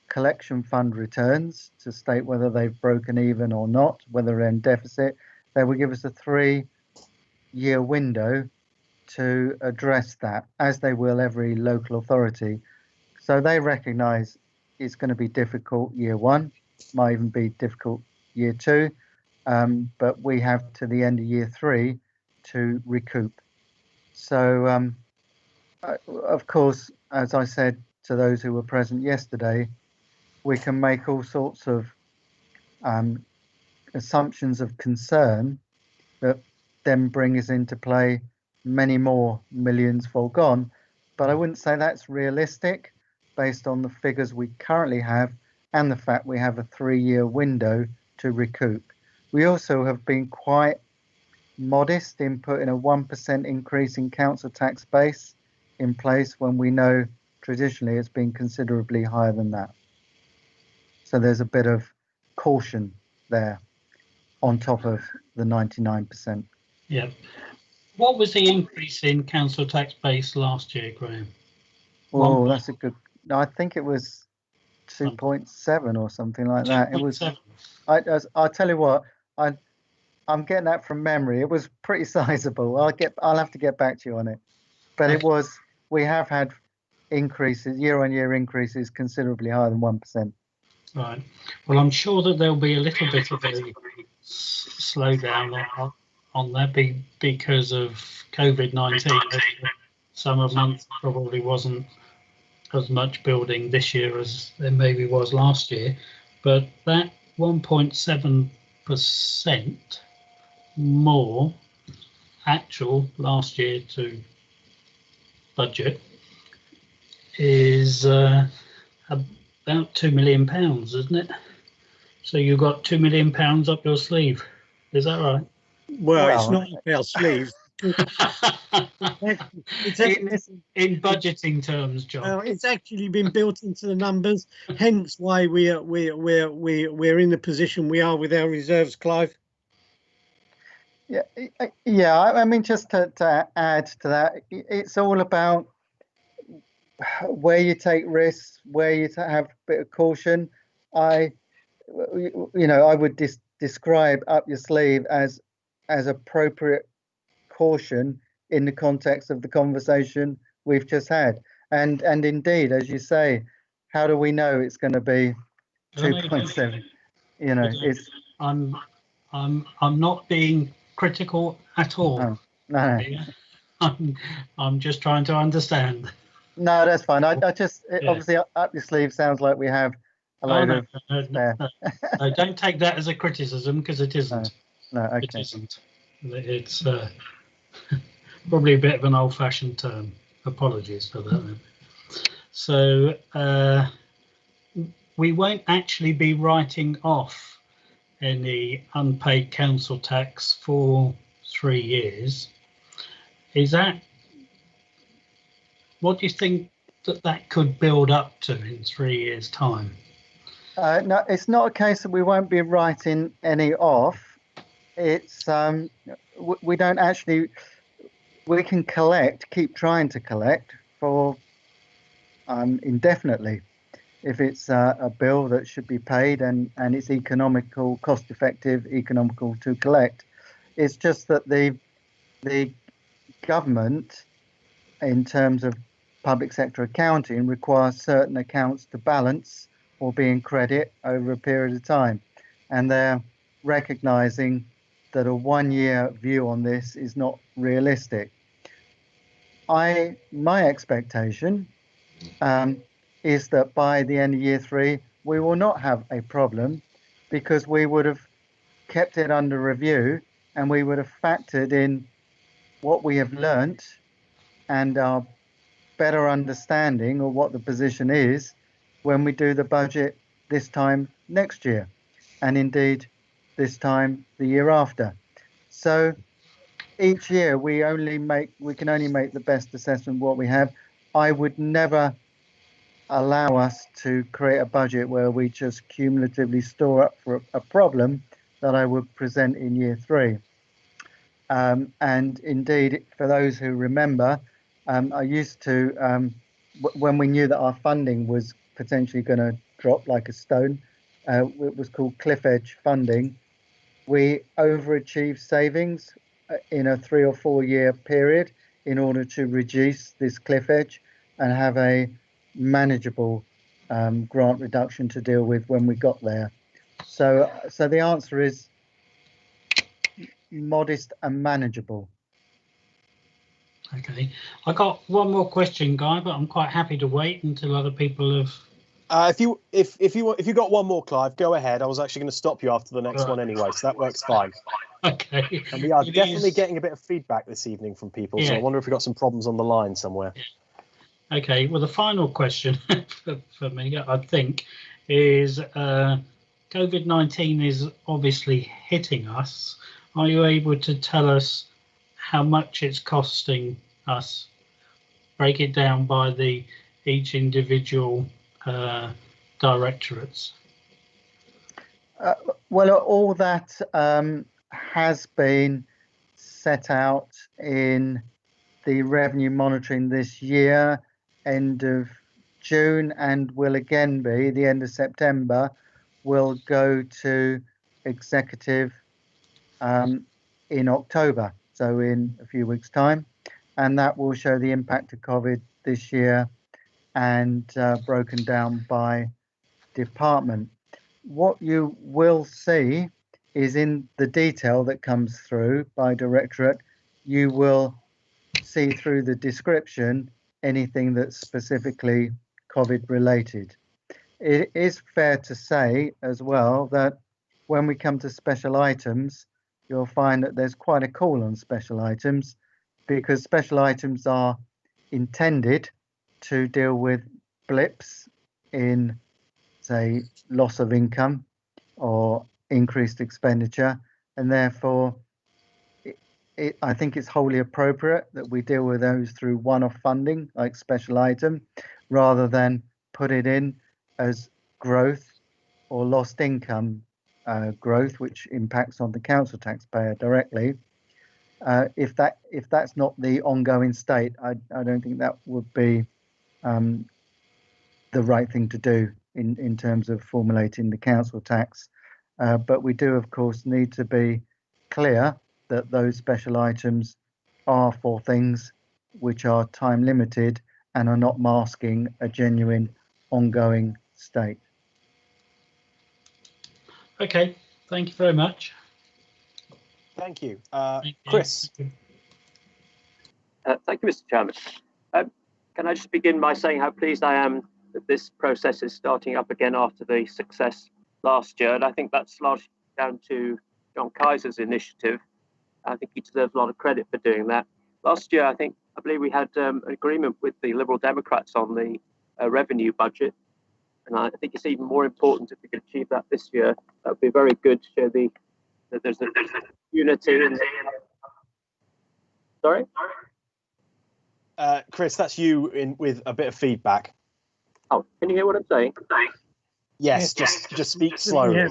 collection fund returns to state whether they've broken even or not, whether they're in deficit. They will give us a 3-year window to address that, as they will every local authority. So they recognise it's going to be difficult year 1, might even be difficult year 2, but we have to the end of year 3 to recoup. So, of course, as I said to those who were present yesterday, we can make all sorts of assumptions of concern that then bring us into play many more millions foregone. But I wouldn't say that's realistic based on the figures we currently have and the fact we have a 3-year window to recoup. We also have been quite modest in putting a 1% increase in council tax base in place when we know traditionally it's been considerably higher than that. So there's a bit of caution there. on top of the 99%. Yeah. What was the increase in council tax base last year, Graham? Oh, that's a good. No, I think it was 2.7 or something like that. It was. 2.7. I'll tell you what. I'm getting that from memory. It was pretty sizable. I'll have to get back to you on it. But Okay. it was. We have had increases, year-on-year increases, considerably higher than 1%. Right. Well, I'm sure that there'll be a little bit of a slowdown on that because of COVID-19. Summer months probably wasn't as much building this year as there maybe was last year, but that 1.7% more actual last year to budget is about £2 million, isn't it? So you've got £2 million up your sleeve. Is that right? Well, it's Well, not up our sleeve. It's in budgeting terms, John. well, it's actually been built into the numbers. Hence, why we're in the position we are with our reserves, Clive. Yeah. I mean, just to add to that, it's all about where you take risks, where you have a bit of caution. I would describe up your sleeve as appropriate caution in the context of the conversation we've just had. And indeed, as you say, how do we know it's going to be 2.7? It's. I'm not being critical at all. No. I'm just trying to understand. No, that's fine. I just Yeah. obviously up your sleeve sounds like we have a load of spare. No, don't take that as a criticism, because it isn't. No, okay. It isn't. It's probably a bit of an old-fashioned term. Apologies for that. So we won't actually be writing off any unpaid council tax for 3 years. Is that, what do you think that could build up to in 3 years' time? No, it's not a case that we won't be writing any off. It's we don't actually. We can keep trying to collect for indefinitely, if it's a bill that should be paid and it's economical, cost-effective, economical to collect. It's just that the government, in terms of public sector accounting, requires certain accounts to balance or be in credit over a period of time, and they're recognizing that a 1-year view on this is not realistic. My expectation is that by the end of year 3 we will not have a problem, because we would have kept it under review and we would have factored in what we have learnt and our better understanding of what the position is when we do the budget this time next year, and indeed this time the year after. So each year we can only make the best assessment of what we have. I would never allow us to create a budget where we just cumulatively store up for a problem that I would present in year 3. And indeed, for those who remember, I used to, when we knew that our funding was potentially going to drop like a stone, it was called cliff edge funding. We overachieved savings in a 3 or 4 year period in order to reduce this cliff edge and have a manageable grant reduction to deal with when we got there. So the answer is modest and manageable. Okay, I got one more question, Guy, but I'm quite happy to wait until other people have. If you got one more, Clive, go ahead. I was actually going to stop you after the next one anyway, so that works fine. Okay. And we are definitely getting a bit of feedback this evening from people, so I wonder if we've got some problems on the line somewhere. Okay, well, the final question for me, I think, is COVID-19 is obviously hitting us. Are you able to tell us how much it's costing us? Break it down by each individual directorates. Well, all that has been set out in the revenue monitoring this year, end of June, and will again be the end of September, will go to executive in October, so in a few weeks' time, and that will show the impact of COVID this year and broken down by department. What you will see is in the detail that comes through by directorate, you will see through the description anything that's specifically COVID related. It is fair to say as well that when we come to special items, you'll find that there's quite a call on special items, because special items are intended to deal with blips in, say, loss of income or increased expenditure, and therefore I think it's wholly appropriate that we deal with those through one-off funding like special item, rather than put it in as growth or lost income growth, which impacts on the council taxpayer directly. If that's not the ongoing state, I don't think that would be the right thing to do in terms of formulating the council tax. But we do, of course, need to be clear that those special items are for things which are time limited and are not masking a genuine ongoing state. Okay, thank you very much. Thank you. Thank you. Chris. Thank you, Mr. Chairman. Can I just begin by saying how pleased I am that this process is starting up again after the success last year, and I think that's largely down to John Kaiser's initiative. I think he deserves a lot of credit for doing that. Last year, I believe we had an agreement with the Liberal Democrats on the revenue budget, and I think it's even more important if we could achieve that this year. That would be very good to show that there's a unity. Sorry? Chris, that's you with a bit of feedback. Oh, can you hear what I'm saying? Yes, just speak slowly. Yes.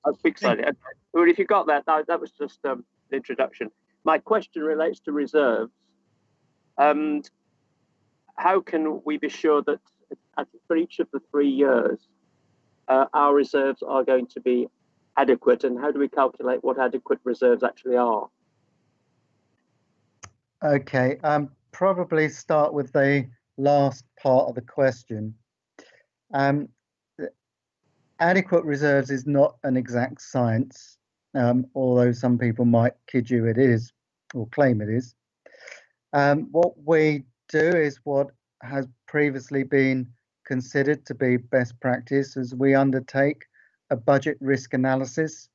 I'll speak slowly. Okay. Well, if you got that, that was just an introduction. My question relates to reserves. And how can we be sure that for each of the 3 years, our reserves are going to be adequate? And how do we calculate what adequate reserves actually are? Okay, probably start with the last part of the question. Adequate reserves is not an exact science, although some people might kid you it is, or claim it is. What we do is what has previously been considered to be best practice, is we undertake a budget risk analysis,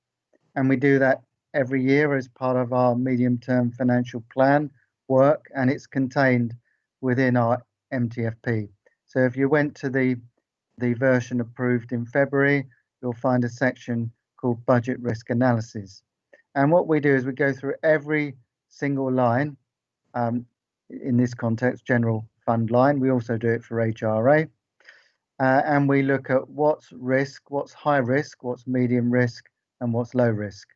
and we do that every year as part of our medium-term financial plan work, and it's contained within our MTFP. So if you went to the version approved in February, you'll find a section called budget risk analysis. And what we do is we go through every single line, in this context, general fund line. We also do it for HRA. And we look at what's risk, what's high risk, what's medium risk, and what's low risk.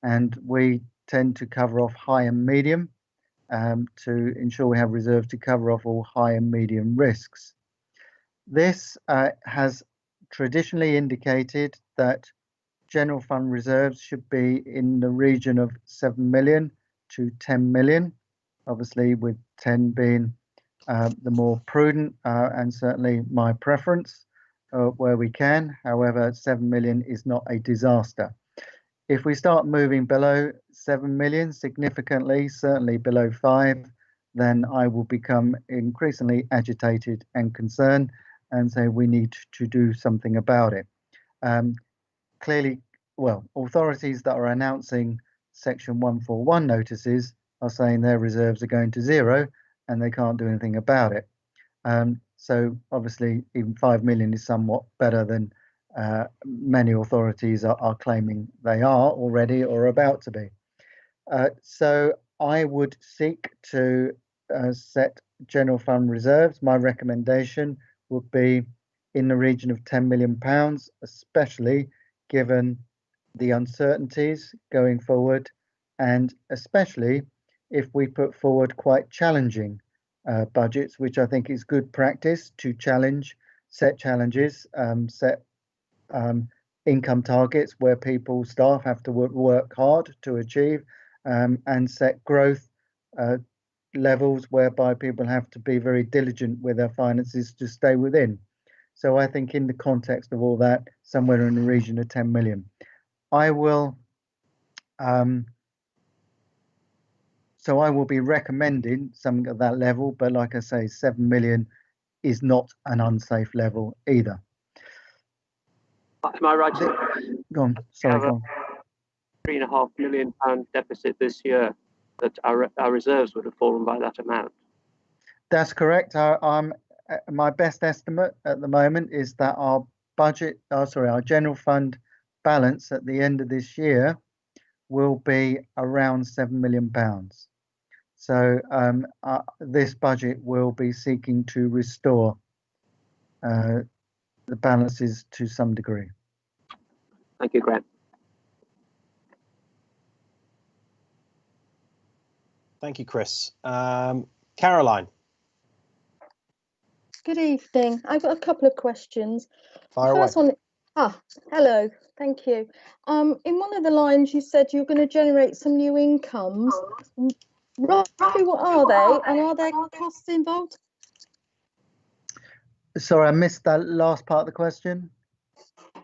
And we tend to cover off high and medium to ensure we have reserves to cover off all high and medium risks. This has traditionally indicated that general fund reserves should be in the region of 7 million to 10 million, obviously with 10 being the more prudent and certainly my preference where we can. However, 7 million is not a disaster. If we start moving below 7 million significantly, certainly below 5, then I will become increasingly agitated and concerned and say we need to do something about it. Clearly, well, authorities that are announcing Section 141 notices are saying their reserves are going to zero and they can't do anything about it. So obviously, even 5 million is somewhat better than many authorities are claiming they are already or about to be. So I would seek to set general fund reserves. My recommendation would be in the region of £10 million, especially given the uncertainties going forward, and especially if we put forward quite challenging budgets, which I think is good practice to set challenges, set income targets where staff have to work hard to achieve, and set growth levels whereby people have to be very diligent with their finances to stay within. So I think in the context of all that, somewhere in the region of 10 million. I will be recommending something at that level, but like I say, 7 million is not an unsafe level either. Am I right? Go on. Sorry, go on. £3.5 million deficit this year, that our reserves would have fallen by that amount. That's correct. My best estimate at the moment is that our general fund balance at the end of this year will be around £7 million. So this budget will be seeking to restore the balances to some degree. Thank you, Graham. Thank you, Chris. Caroline. Good evening. I've got a couple of questions. Fire First away. Hello. Thank you. In one of the lines, you said you're going to generate some new incomes. Roughly, what are they, and are there costs involved? Sorry, I missed that last part of the question.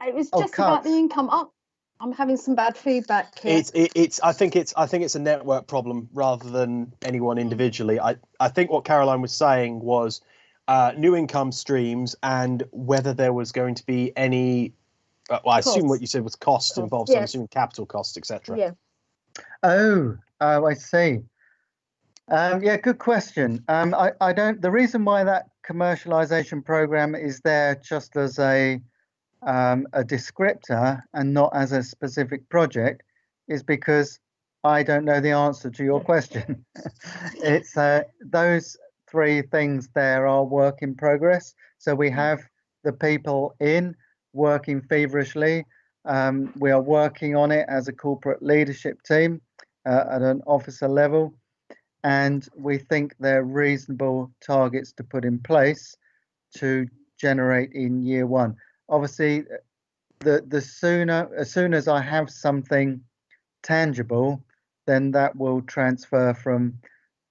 It was just about the income. I'm having some bad feedback here. I think it's a network problem rather than anyone individually. I think what Caroline was saying was new income streams and whether there was going to be any. I assume what you said was costs involved. So I'm assuming capital costs, etc. Yeah. Oh, I see. Yeah, good question. I don't. The reason why that commercialization program is there just as a descriptor and not as a specific project is because I don't know the answer to your question. It's those three things there are work in progress. So we have the people working feverishly. We are working on it as a corporate leadership team at an officer level. And we think they're reasonable targets to put in place to generate in year one. Obviously, as soon as I have something tangible, then that will transfer from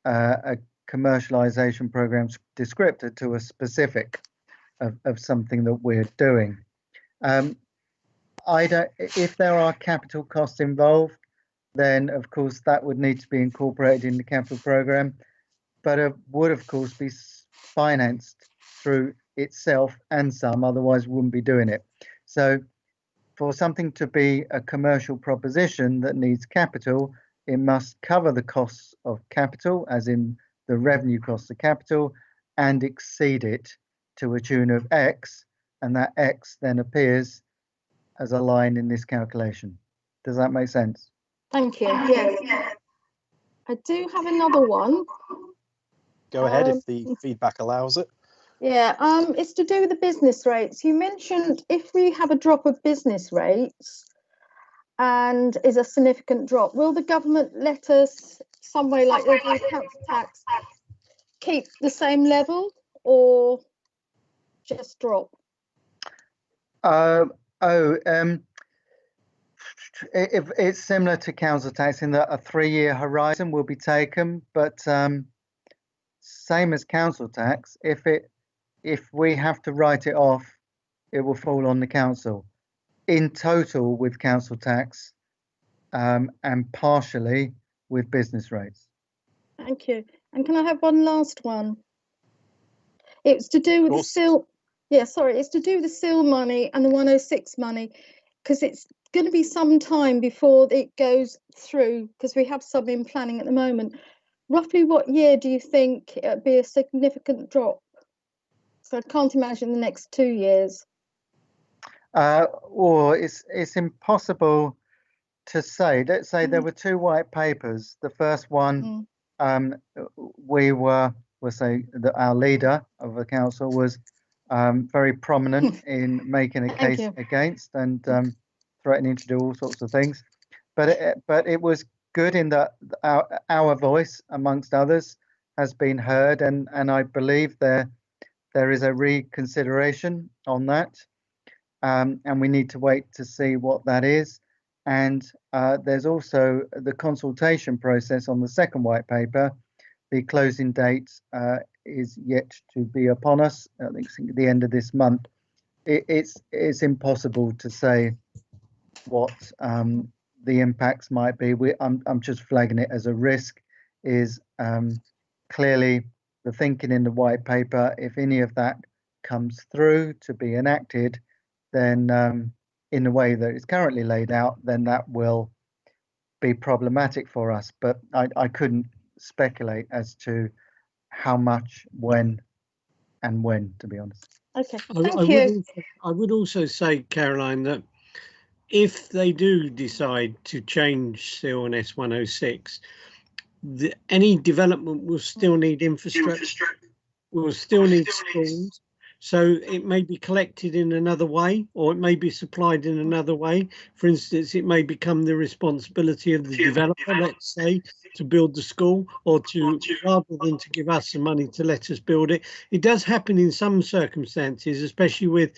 a commercialization program descriptor to a specific of something that we're doing. If there are capital costs involved, then of course that would need to be incorporated in the capital program, but it would of course be financed through itself and some, otherwise we wouldn't be doing it. So for something to be a commercial proposition that needs capital, it must cover the costs of capital, as in the revenue costs of capital, and exceed it to a tune of X, and that X then appears as a line in this calculation. Does that make sense? Thank you. Yes. I do have another one. Go ahead if the feedback allows it. Yeah, it's to do with the business rates. You mentioned if we have a drop of business rates and is a significant drop, will the government let us, some way like they do council tax, keep the same level or just drop? If it's similar to council tax in that a 3-year horizon will be taken, but same as council tax, if we have to write it off, it will fall on the council. In total with council tax and partially with business rates. Thank you. And can I have one last one? It's to do with the SIL. Yeah, sorry, it's to do with the SIL money and the 106 money, because it's going to be some time before it goes through, because we have some in planning at the moment. Roughly what year do you think it'd be a significant drop? So I can't imagine the next 2 years. Or it's impossible to say. Let's say there were 2 white papers. The first one, we'll say that our leader of the council was very prominent in making a case against and threatening to do all sorts of things. But it was good in that our voice, amongst others, has been heard, and I believe there is a reconsideration on that, and we need to wait to see what that is. And there's also the consultation process on the second white paper. The closing date is yet to be upon us. I think at the end of this month. It's impossible to say what the impacts might be. I'm just flagging it as a risk. Is clearly the thinking in the white paper. If any of that comes through to be enacted, then in the way that it's currently laid out, then that will be problematic for us. But I couldn't speculate as to how much, when, to be honest. Okay, thank you. I would also say, Caroline, that if they do decide to change SEAL and S106, any development will still need infrastructure, will still need schools. So it may be collected in another way, or it may be supplied in another way. For instance, it may become the responsibility of the developer, let's say, to build the school, or to, rather than to give us the money to let us build it. It does happen in some circumstances, especially with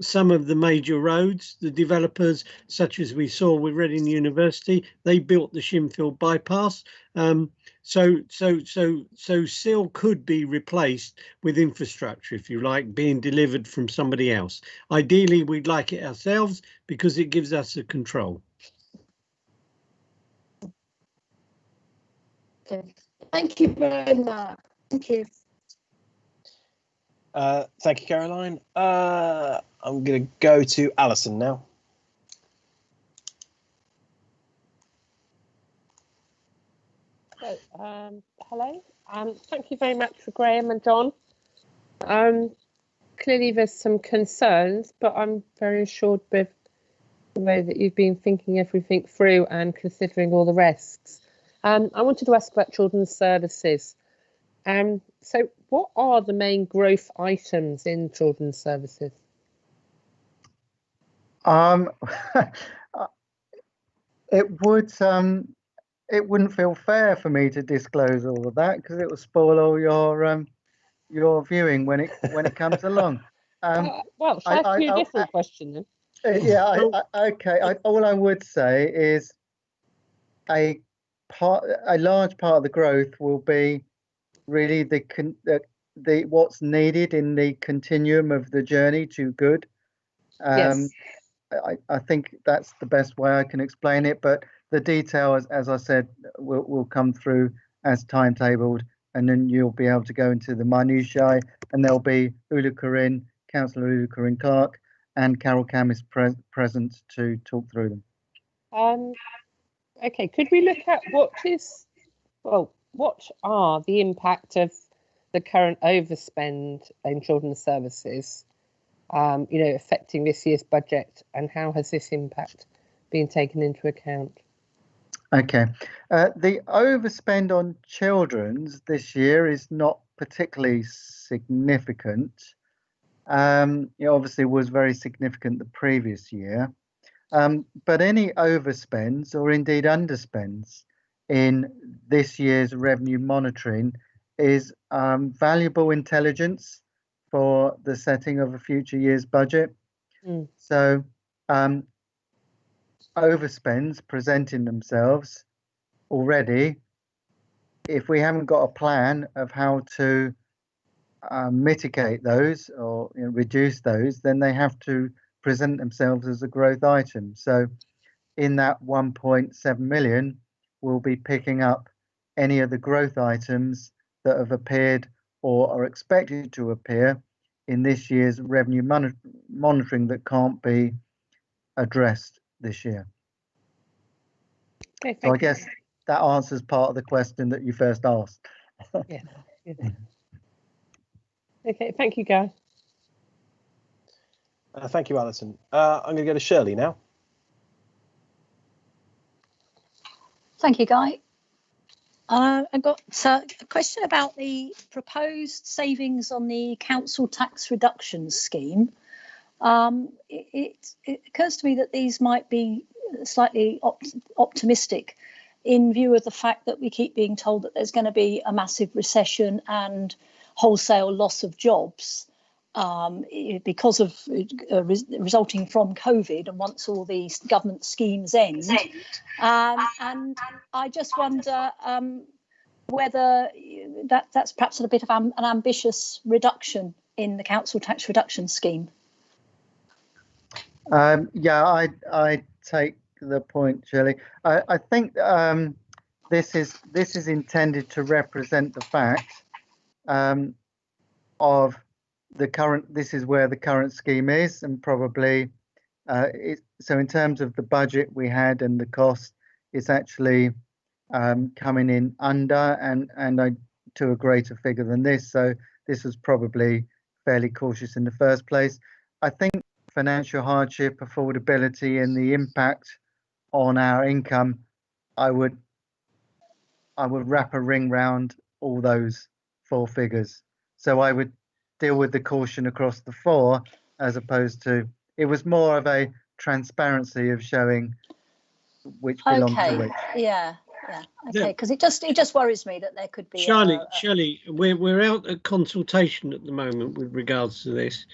some of the major roads. The developers, such as we saw with Reading University, they built the Shinfield bypass. So SEAL could be replaced with infrastructure, if you like, being delivered from somebody else. Ideally, we'd like it ourselves because it gives us the control. Okay. Thank you very much. Thank you. Thank you, Caroline. I'm going to go to Alison now. So, hello. Thank you very much for Graham and John. Clearly there's some concerns, but I'm very assured with the way that you've been thinking everything through and considering all the risks. I wanted to ask about children's services. So what are the main growth items in children's services? It wouldn't feel fair for me to disclose all of that because it will spoil all your viewing when it comes along. Well, shall I ask you a different question then? Yeah, okay. All I would say is a large part of the growth will be really the what's needed in the continuum of the journey to good. Yes. I think that's the best way I can explain it, but the detail, as I said, will come through as timetabled, and then you'll be able to go into the minutiae, and there'll be Councillor Ula Corinne Clark and Carol Camis present to talk through them. Okay, could we look at what are the impact of the current overspend in children's services, affecting this year's budget, and how has this impact been taken into account? Okay, the overspend on children's this year is not particularly significant. It obviously was very significant the previous year, but any overspends or indeed underspends in this year's revenue monitoring is valuable intelligence for the setting of a future year's budget. So overspends presenting themselves already, if we haven't got a plan of how to mitigate those or reduce those, then they have to present themselves as a growth item. So in that 1.7 million, we'll be picking up any of the growth items that have appeared or are expected to appear in this year's revenue monitoring that can't be addressed this year. Okay, so I guess that answers part of the question that you first asked. Yeah. Okay, thank you, Guy. Thank you, Alison. I'm going to go to Shirley now. Thank you, Guy. I've got a question about the proposed savings on the council tax reduction scheme. It occurs to me that these might be slightly optimistic in view of the fact that we keep being told that there's going to be a massive recession and wholesale loss of jobs because of resulting from COVID, and once all these government schemes end. And I just wonder whether that's perhaps a bit of an ambitious reduction in the council tax reduction scheme. Yeah, I take the point, Shirley. I think this is intended to represent the fact of the current. This is where the current scheme is, and probably so in terms of the budget we had and the cost, it's actually coming in under and to a greater figure than this. So this was probably fairly cautious in the first place. I think financial hardship, affordability, and the impact on our income, I would wrap a ring round all those four figures. So I would deal with the caution across the four, as opposed to, it was more of a transparency of showing which belongs to which. Yeah, okay, because it just worries me that there could be. Shirley, we're out at consultation at the moment with regards to this,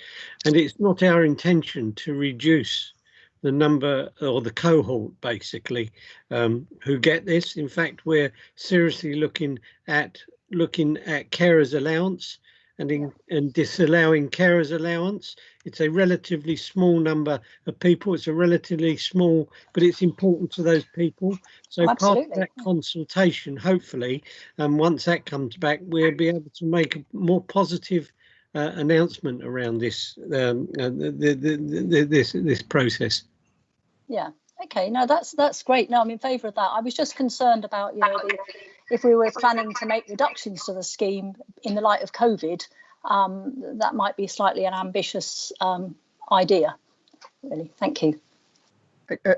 and it's not our intention to reduce the number or the cohort basically who get this. In fact, we're seriously looking at carers allowance and disallowing carers allowance. It's a relatively small number of people. It's a relatively small, but it's important to those people. So part of that consultation, hopefully, once that comes back, we'll be able to make a more positive announcement around this this process. Yeah. Okay. No, that's great. No, I'm in favour of that. I was just concerned about, if we were planning to make reductions to the scheme in the light of COVID, that might be slightly an ambitious idea. Really. Thank you.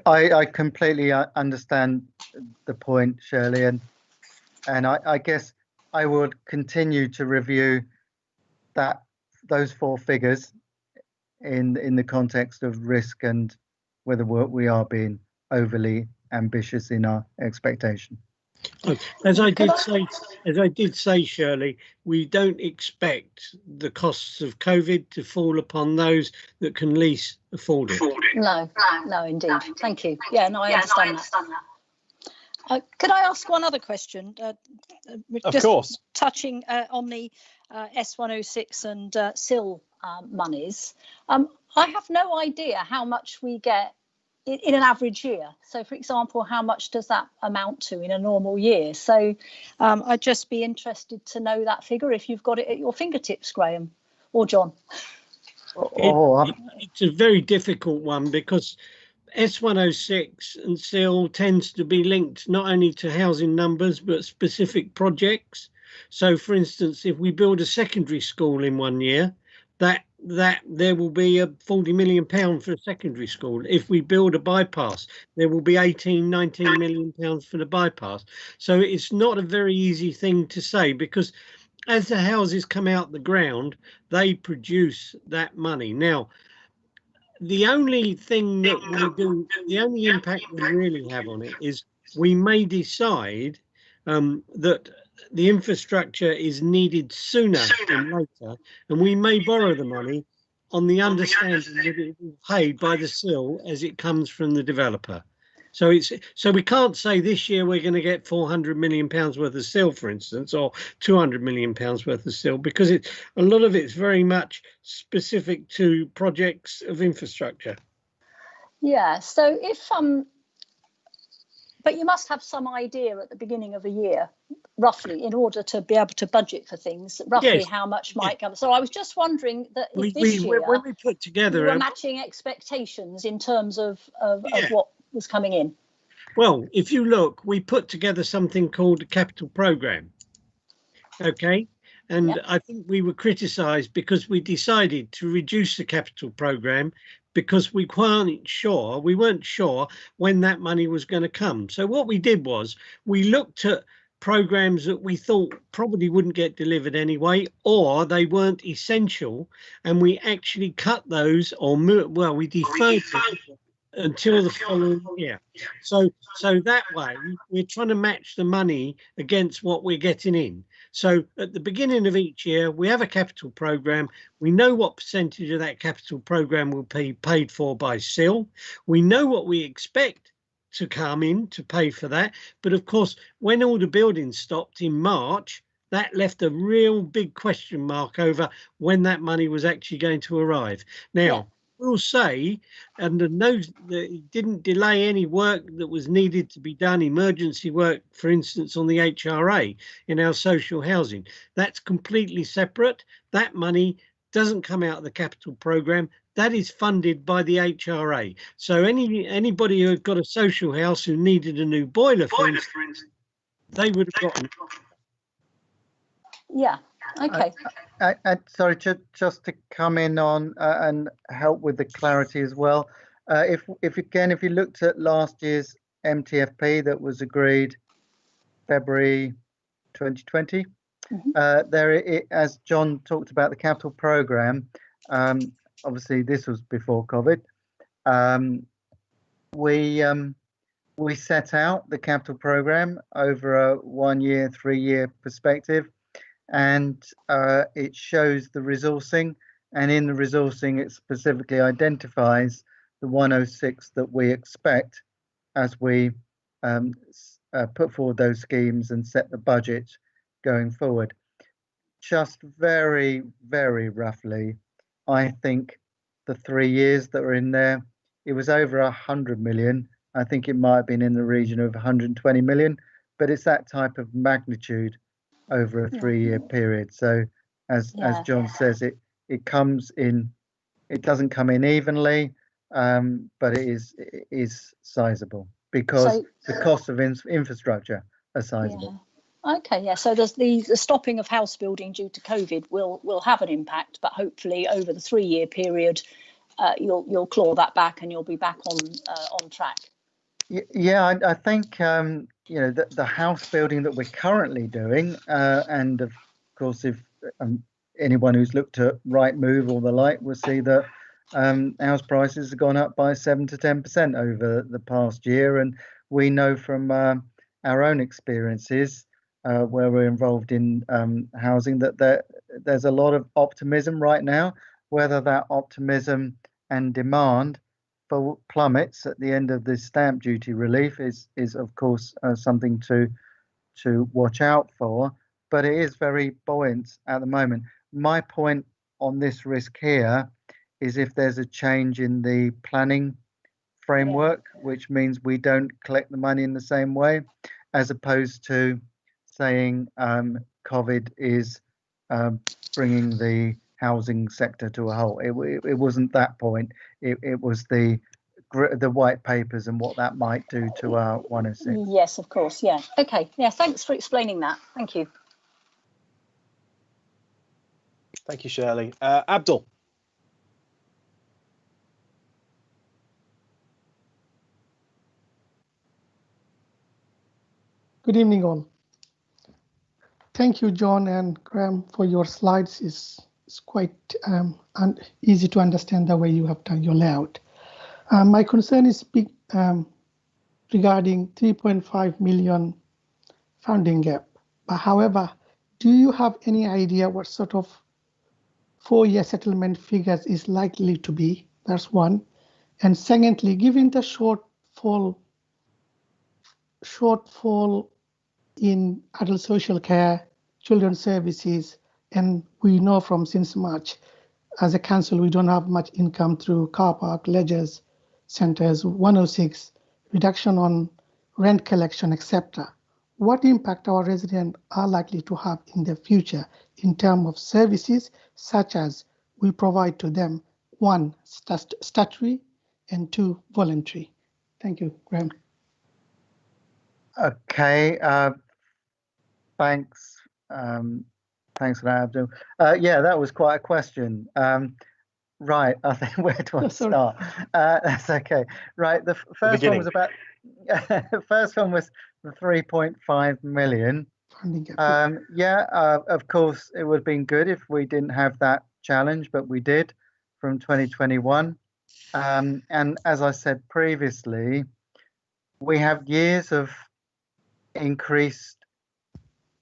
I completely understand the point, Shirley, and I guess I would continue to review those four figures in the context of risk and whether we are being overly ambitious in our expectation. As I did say, Shirley, we don't expect the costs of COVID to fall upon those that can least afford it. No, indeed. Thank you. Yeah, no, I understand that. Could I ask one other question? Of course. Touching on the S106 and SIL monies. I have no idea how much we get in an average year. So, for example, how much does that amount to in a normal year? So I'd just be interested to know that figure if you've got it at your fingertips, Graham or John. It's a very difficult one because S106 and SIL tends to be linked not only to housing numbers but specific projects. So, for instance, if we build a secondary school in 1 year, that there will be a £40 million for a secondary school. If we build a bypass, there will be 19 million pounds for the bypass. So it's not a very easy thing to say, because as the houses come out the ground, they produce that money. Now, the only thing that we do, the only impact we really have on it is we may decide that the infrastructure is needed sooner than later, and we may borrow the money on the understanding that it will be paid by the SIL as it comes from the developer. So we can't say this year we're going to get £400 million worth of SIL, for instance, or £200 million worth of SIL, because a lot of it's very much specific to projects of infrastructure. Yeah. So if but you must have some idea at the beginning of a year, roughly, in order to be able to budget for things, roughly how much might come. So I was just wondering that if this year when we put together, we were matching expectations in terms of what was coming in. Well, if you look, we put together something called a capital programme. Okay. And I think we were criticised because we decided to reduce the capital programme because we weren't sure when that money was going to come. So what we did was we looked at programs that we thought probably wouldn't get delivered anyway, or they weren't essential, and we actually cut those, or we deferred them until the following year. So that way we're trying to match the money against what we're getting in. So at the beginning of each year, we have a capital program. We know what percentage of that capital program will be paid for by SIL. We know what we expect to come in to pay for that. But of course, when all the buildings stopped in March, that left a real big question mark over when that money was actually going to arrive. Now, we'll say, and it didn't delay any work that was needed to be done, emergency work, for instance, on the HRA in our social housing. That's completely separate. That money doesn't come out of the capital program. That is funded by the HRA. So anybody who had got a social house who needed a new boiler, for instance, they would have gotten. Yeah. Okay. Sorry, just to come in on and help with the clarity as well. If you looked at last year's MTFP that was agreed February 2020, as John talked about the capital program, obviously this was before COVID. We set out the capital program over a 1 year, 3 year perspective. And it shows the resourcing, and in the resourcing it specifically identifies the 106 that we expect as we put forward those schemes and set the budget going forward. Just very, very roughly, I think the 3 years that are in there, it was over 100 million. I think it might have been in the region of 120 million, but it's that type of magnitude over a 3 year period. So as John says, it comes in, it doesn't come in evenly, but it is sizable because the cost of infrastructure are sizable. Okay, yeah. So there's the stopping of house building due to COVID will have an impact, but hopefully over the 3 year period, you'll claw that back and you'll be back on track. Yeah, I think the house building that we're currently doing, and of course, if anyone who's looked at Rightmove or the like will see that house prices have gone up by 7 to 10% over the past year, and we know from our own experiences where we're involved in housing that there's a lot of optimism right now. Whether that optimism and demand for plummets at the end of this stamp duty relief is of course something to watch out for, but it is very buoyant at the moment. My point on this risk here is if there's a change in the planning framework, which means we don't collect the money in the same way, as opposed to saying COVID is bringing the housing sector to a halt. It wasn't that point. It was the white papers and what that might do to our 106. Yes, of course. Yeah. Okay. Yeah. Thanks for explaining that. Thank you. Thank you, Shirley. Abdul. Good evening, all. Thank you, John and Graham, for your slides. It's quite easy to understand the way you have done your layout. My concern is regarding 3.5 million funding gap. But however, do you have any idea what sort of 4 year settlement figures is likely to be? That's one. And secondly, given the shortfall in adult social care, children's services, and we know from since March, as a council, we don't have much income through car park, ledgers, centres, 106, reduction on rent collection, etc. What impact our residents are likely to have in the future in terms of services such as we provide to them, 1, statutory, and 2, voluntary? Thank you, Graham. Okay, thanks for that, Abdul. Yeah, that was quite a question. Right, I think where do I Sorry. start? That's okay. Right, the first one was about. The first one was the 3.5 million. Funding gap. Of course, it would have been good if we didn't have that challenge, but we did from 2021. And as I said previously, we have years of increased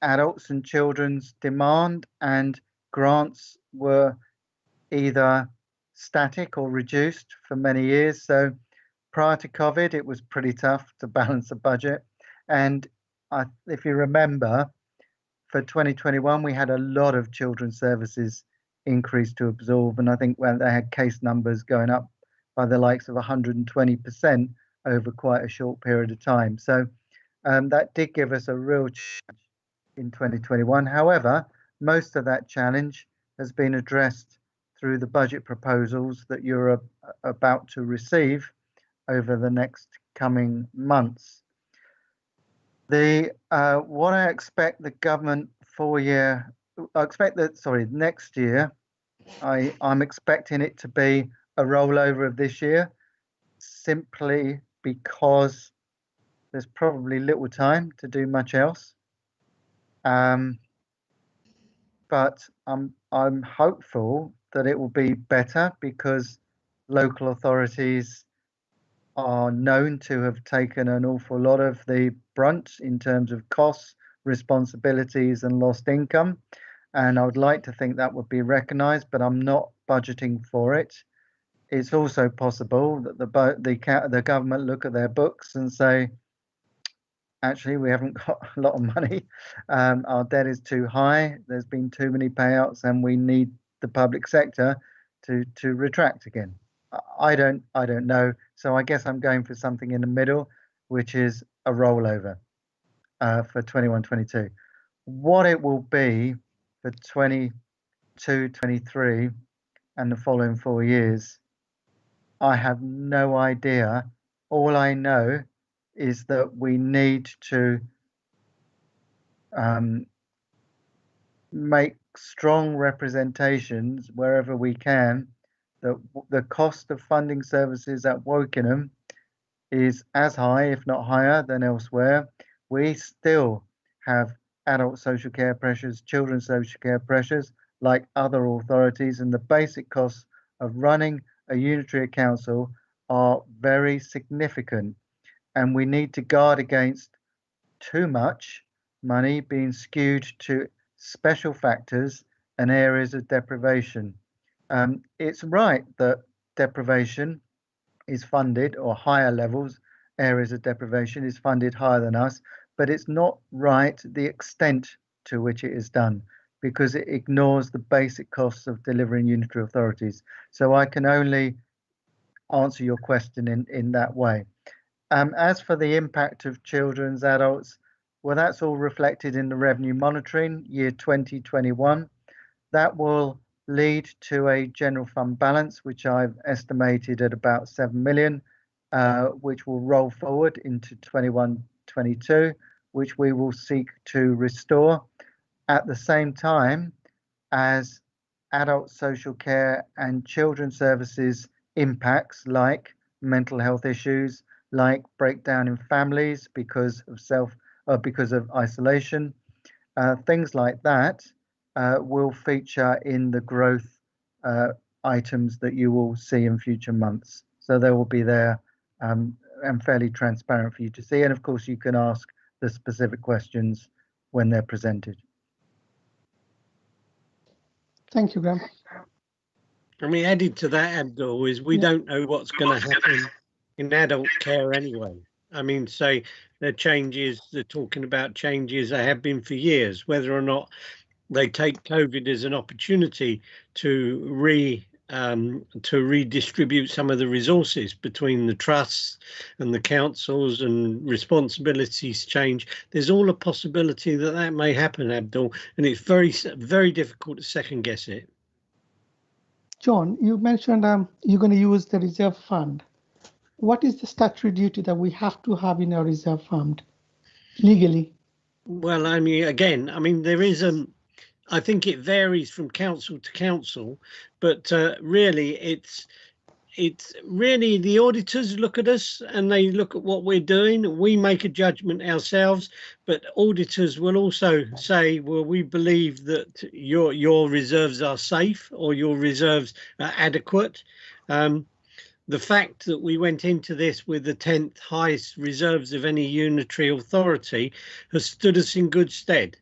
adults and children's demand, and grants were either static or reduced for many years. So prior to COVID, it was pretty tough to balance a budget. And if you remember, for 2021, we had a lot of children's services increase to absorb. And I think when they had case numbers going up by the likes of 120% over quite a short period of time. So that did give us a real challenge in 2021. However, most of that challenge has been addressed through the budget proposals that you're about to receive over the next coming months. What I expect the government next year, I'm expecting it to be a rollover of this year, simply because there's probably little time to do much else. But I'm hopeful that it will be better, because local authorities are known to have taken an awful lot of the brunt in terms of costs, responsibilities, and lost income. And I would like to think that would be recognised, but I'm not budgeting for it. It's also possible that the government look at their books and say, actually, we haven't got a lot of money. Our debt is too high. There's been too many payouts, and we need the public sector to retract again. I don't know. So I guess I'm going for something in the middle, which is a rollover for 21-22. What it will be for 22-23 and the following 4 years, I have no idea. All I know is that we need to make strong representations wherever we can that the cost of funding services at Wokingham is as high, if not higher, than elsewhere. We still have adult social care pressures, children's social care pressures, like other authorities, and the basic costs of running a unitary council are very significant. And we need to guard against too much money being skewed to special factors and areas of deprivation. It's right that deprivation is funded, or higher levels, areas of deprivation is funded higher than us, but it's not right the extent to which it is done, because it ignores the basic costs of delivering unitary authorities. So I can only answer your question in that way. As for the impact of children's adults, well, that's all reflected in the revenue monitoring year 2021. That will lead to a general fund balance, which I've estimated at about 7 million, which will roll forward into 21-22, which we will seek to restore at the same time as adult social care and children's services impacts, like mental health issues, like breakdown in families because of isolation, things like that will feature in the growth items that you will see in future months. So they will be there and fairly transparent for you to see. And of course, you can ask the specific questions when they're presented. Thank you, Graham. I mean, added to that, Abdul, is we don't know what's going to happen in adult care anyway. I mean, say they're talking about changes they have been for years, whether or not they take COVID as an opportunity to redistribute some of the resources between the trusts and the councils, and responsibilities change. There's all a possibility that may happen, Abdul, and it's very, very difficult to second guess it. John, you mentioned you're going to use the reserve fund. What is the statutory duty that we have to have in our reserve fund legally? Well, I mean, again, I mean, there is I think it varies from council to council, but really it's really the auditors look at us and they look at what we're doing. We make a judgment ourselves, but auditors will also say, well, we believe that your reserves are safe or your reserves are adequate. The fact that we went into this with the 10th highest reserves of any unitary authority has stood us in good stead.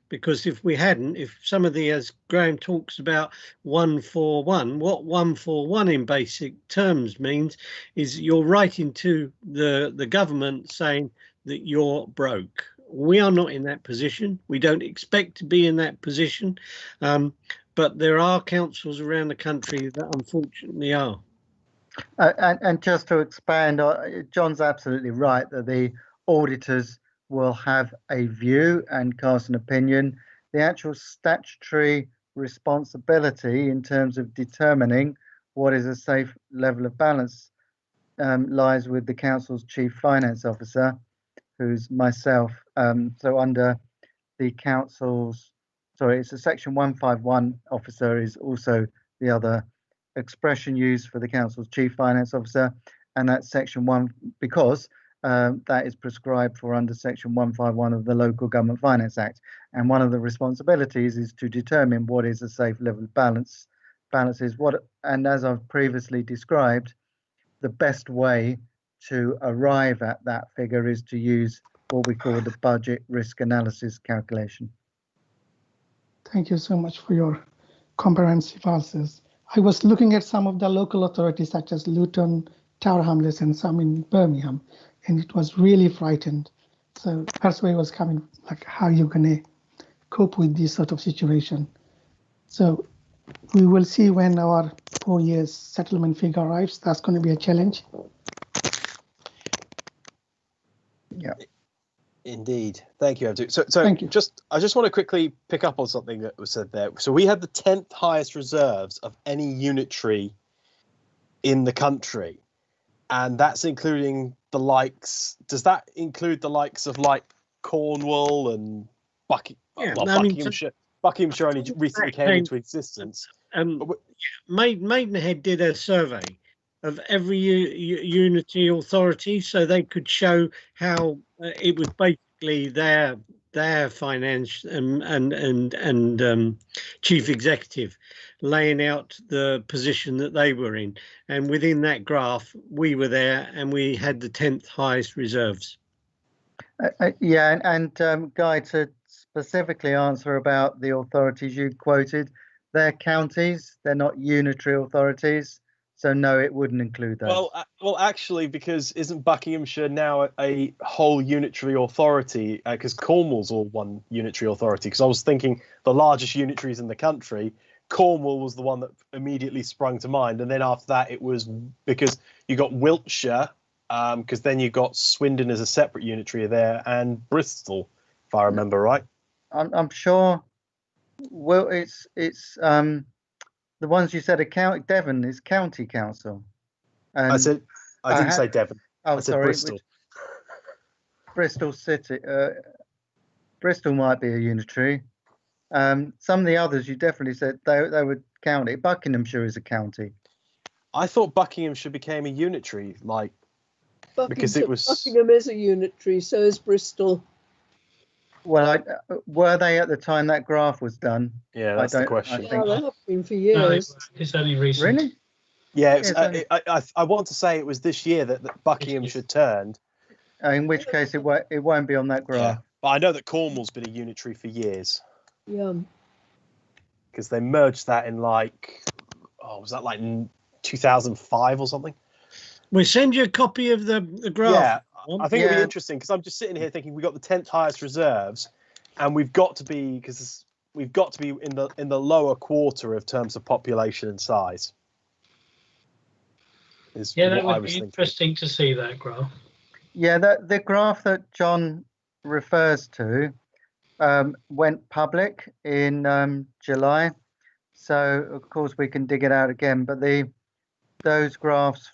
Because if we hadn't, if some of the, as Graham talks about 141, what 141 in basic terms means is you're writing to the government saying that you're broke. We are not in that position. We don't expect to be in that position. But there are councils around the country that unfortunately are. And just to expand, John's absolutely right that the auditors will have a view and cast an opinion. The actual statutory responsibility in terms of determining what is a safe level of balance lies with the council's chief finance officer, who's myself. So under the council's, sorry, it's a section 151 officer is also the other expression used for the council's chief finance officer, and that's section 1 because that is prescribed for under section 151 of the Local Government Finance Act. And one of the responsibilities is to determine what is a safe level of balance is what, and as I've previously described, the best way to arrive at that figure is to use what we call the budget risk analysis calculation. Thank you so much for your comprehensive answers. I was looking at some of the local authorities such as Luton, Tower Hamlets, and some in Birmingham, and it was really frightened. So that's where it was coming, like, how are you going to cope with this sort of situation? So we will see when our 4 years settlement figure arrives. That's going to be a challenge. Yeah. Indeed. Thank you, Abdu. So Thank you. I just want to quickly pick up on something that was said there. So we had the 10th highest reserves of any unitary in the country. And that's including the likes. Does that include the likes of like Cornwall and Buckinghamshire? Buckinghamshire only recently came into existence. Maidenhead did a survey of every unity authority, so they could show how it was basically their finance and chief executive laying out the position that they were in, and within that graph we were there and we had the 10th highest reserves. Yeah, and Guy, to specifically answer about the authorities you quoted, they're counties, they're not unitary authorities. So no, it wouldn't include those. Well, actually, because isn't Buckinghamshire now a whole unitary authority? Because Cornwall's all one unitary authority. Because I was thinking the largest unitaries in the country, Cornwall was the one that immediately sprung to mind, and then after that, it was because you got Wiltshire, because then you got Swindon as a separate unitary there, and Bristol, if I remember right. I'm sure. Well, it's the ones you said are county. Devon is county council. And I didn't say Devon. Oh, I said sorry, Bristol. Bristol City. Bristol might be a unitary. Some of the others you definitely said they would county. Buckinghamshire is a county. I thought Buckinghamshire became a unitary, like because it was. Buckingham is a unitary, so is Bristol. Well, were they at the time that graph was done? Yeah, that's the question. Yeah, they have been for years. No, it's only recent. Really? Yeah, I want to say it was this year that Buckinghamshire turned. In which case, it won't be on that graph. Yeah, but I know that Cornwall's been a unitary for years. Yeah. Because they merged that in was that like 2005 or something? We'll send you a copy of the graph. Yeah, I think it'll be interesting because I'm just sitting here thinking we got the 10th highest reserves, and we've got to be in the lower quarter of terms of population and size. Yeah, that would be interesting to see that graph. Yeah, the graph that John refers to went public in July, so of course we can dig it out again. But those graphs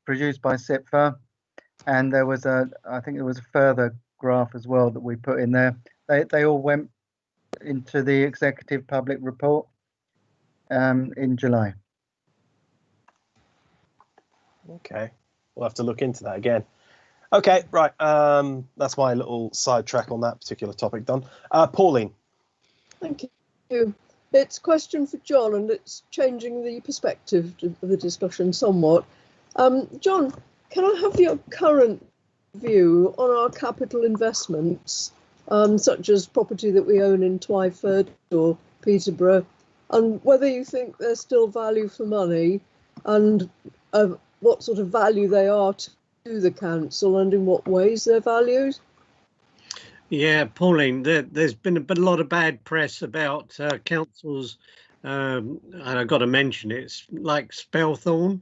produced by SIPFA, and there was I think there was a further graph as well that we put in there. They all went into the executive public report in July. Okay, we'll have to look into that again. Okay, right. That's my little sidetrack on that particular topic done. Pauline. Thank you. It's a question for John, and it's changing the perspective of the discussion somewhat. John, can I have your current view on our capital investments, such as property that we own in Twyford or Peterborough, and whether you think there's still value for money, and what sort of value they are to the council, and in what ways they're valued? Yeah, Pauline, there's been a lot of bad press about councils, and I've got to mention it. It's like Spelthorne,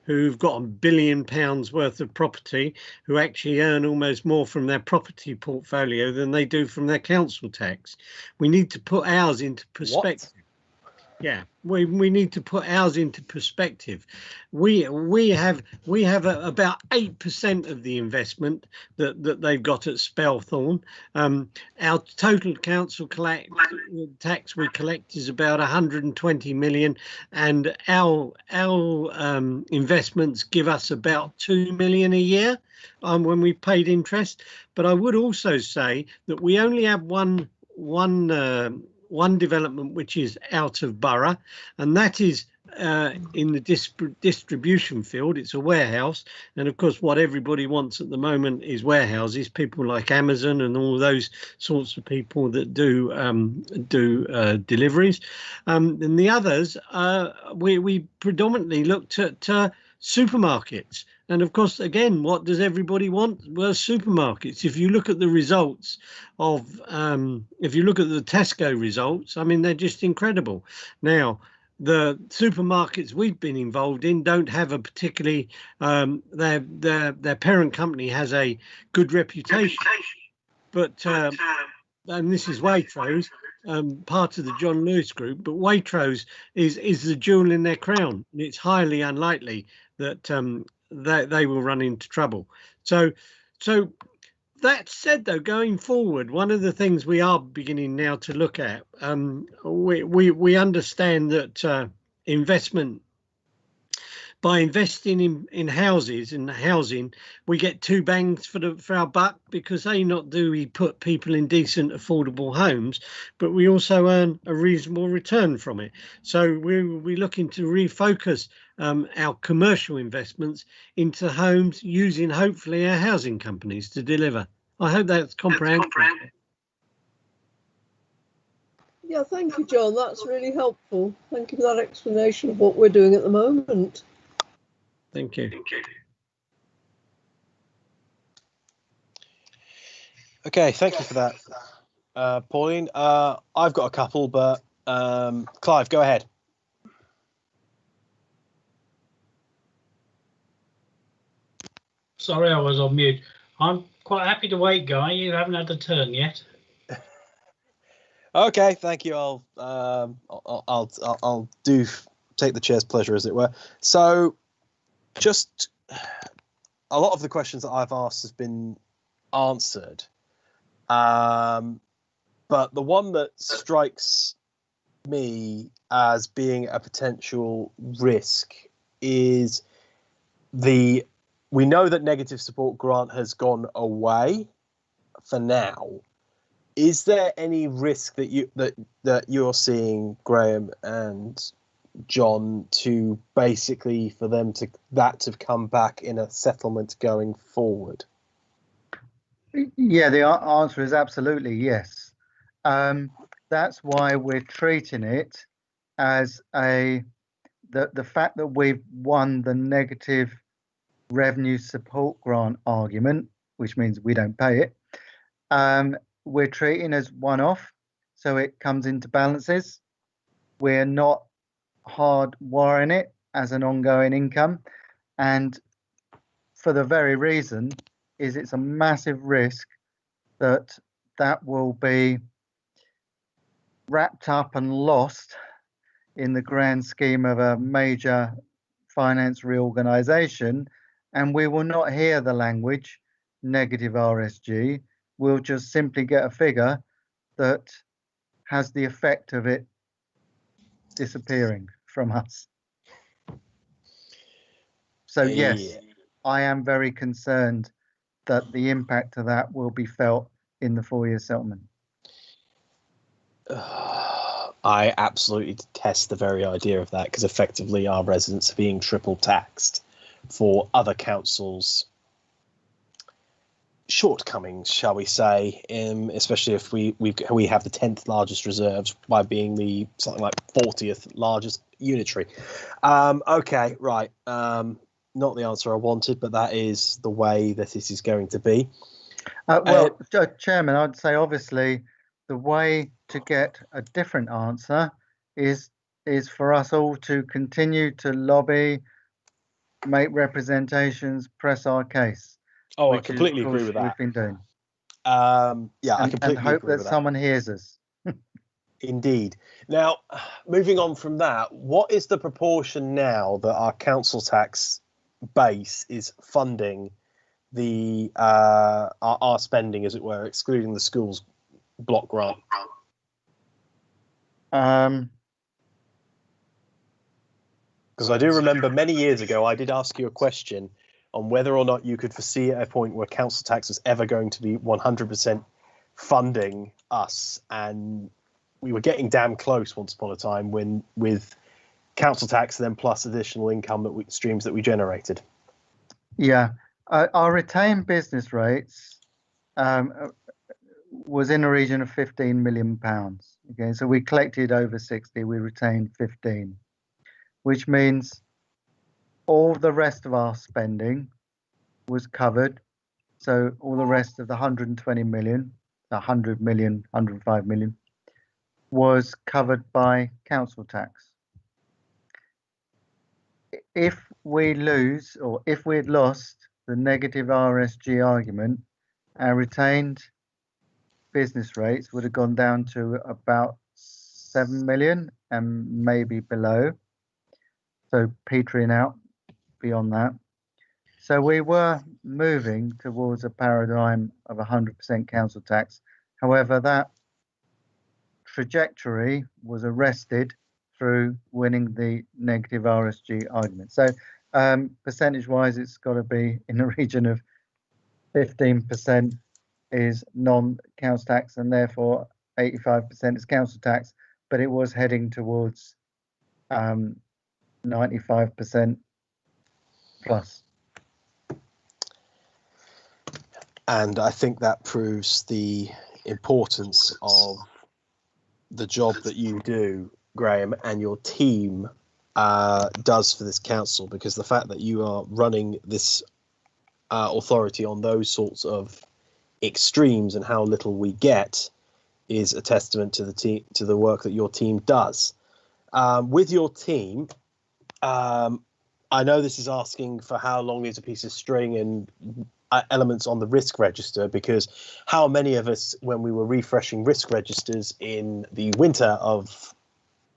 who've got £1 billion worth of property, who actually earn almost more from their property portfolio than they do from their council tax. We need to put ours into perspective. What? Yeah, we need to put ours into perspective. We have about 8% of the investment that they've got at Spelthorne. Our total council tax we collect is about 120 million, and our investments give us about 2 million a year when we paid interest. But I would also say that we only have one development which is out of borough, and that is in the distribution field. It's a warehouse, and of course what everybody wants at the moment is warehouses, people like Amazon and all those sorts of people that do deliveries, and the others we predominantly looked at supermarkets. And of course, again, what does everybody want? Well, supermarkets. If you look at the results of, if you look at the Tesco results, I mean, they're just incredible. Now, the supermarkets we've been involved in don't have a particularly, their parent company has a good reputation, but, and this is Waitrose, part of the John Lewis Group, but Waitrose is the jewel in their crown, and it's highly unlikely that they will run into trouble. So that said, though, going forward, one of the things we are beginning now to look at, we understand that investment, by investing in houses and housing, we get two bangs for our buck, because not do we put people in decent, affordable homes, but we also earn a reasonable return from it. So we're looking to refocus our commercial investments into homes, using hopefully our housing companies to deliver. I hope that's comprehensive. Yeah, thank you, John. That's really helpful. Thank you for that explanation of what we're doing at the moment. Thank you. Okay, thank you for that, Pauline. I've got a couple, but Clive, go ahead. Sorry, I was on mute. I'm quite happy to wait, Guy. You haven't had a turn yet. Okay, thank you. I'll take the chair's pleasure, as it were. So, just a lot of the questions that I've asked has been answered, but the one that strikes me as being a potential risk is we know that negative support grant has gone away for now. Is there any risk that you're seeing, Graham and John, to basically for them to come back in a settlement going forward? Yeah, the answer is absolutely yes. That's why we're treating it as the fact that we've won the negative revenue support grant argument, which means we don't pay it. We're treating as one-off, so it comes into balances. We're not hard wiring it as an ongoing income, and for the very reason is it's a massive risk that will be wrapped up and lost in the grand scheme of a major finance reorganization, and we will not hear the language negative RSG. We'll just simply get a figure that has the effect of it disappearing from us. So yes, I am very concerned that the impact of that will be felt in the 4-year settlement. I absolutely detest the very idea of that, because effectively our residents are being triple taxed for other councils' shortcomings, shall we say, especially if we have the 10th largest reserves by being the something like 40th largest unitary. Okay, right. Not the answer I wanted, but that is the way that it is going to be. Well, Chairman, I'd say obviously the way to get a different answer is for us all to continue to lobby, make representations, press our case. Oh, I completely agree with that. We've been doing. I completely and hope agree that with someone hears us. Indeed. Now, moving on from that, what is the proportion now that our council tax base is funding the our spending, as it were, excluding the schools block grant? Because I do remember many years ago, I did ask you a question on whether or not you could foresee at a point where council tax was ever going to be 100% funding us, and we were getting damn close once upon a time when with council tax then plus additional income streams that we generated. Yeah, our retained business rates was in a region of £15 million. Okay, so we collected over 60, we retained 15, which means all the rest of our spending was covered. So all the rest of the 120 million, 100 million, 105 million was covered by council tax. If we lose, or if we had lost the negative RSG argument, our retained business rates would have gone down to about 7 million and maybe below. So petering out beyond that. So we were moving towards a paradigm of 100% council tax. However, that trajectory was arrested through winning the negative RSG argument. So percentage-wise, it's got to be in the region of 15% is non-council tax, and therefore 85% is council tax. But it was heading towards 95% plus. And I think that proves the importance of the job that you do, Graham, and your team does for this council, because the fact that you are running this authority on those sorts of extremes and how little we get is a testament to the work that your team does. With your team, I know this is asking for how long is a piece of string and elements on the risk register, because how many of us, when we were refreshing risk registers in the winter of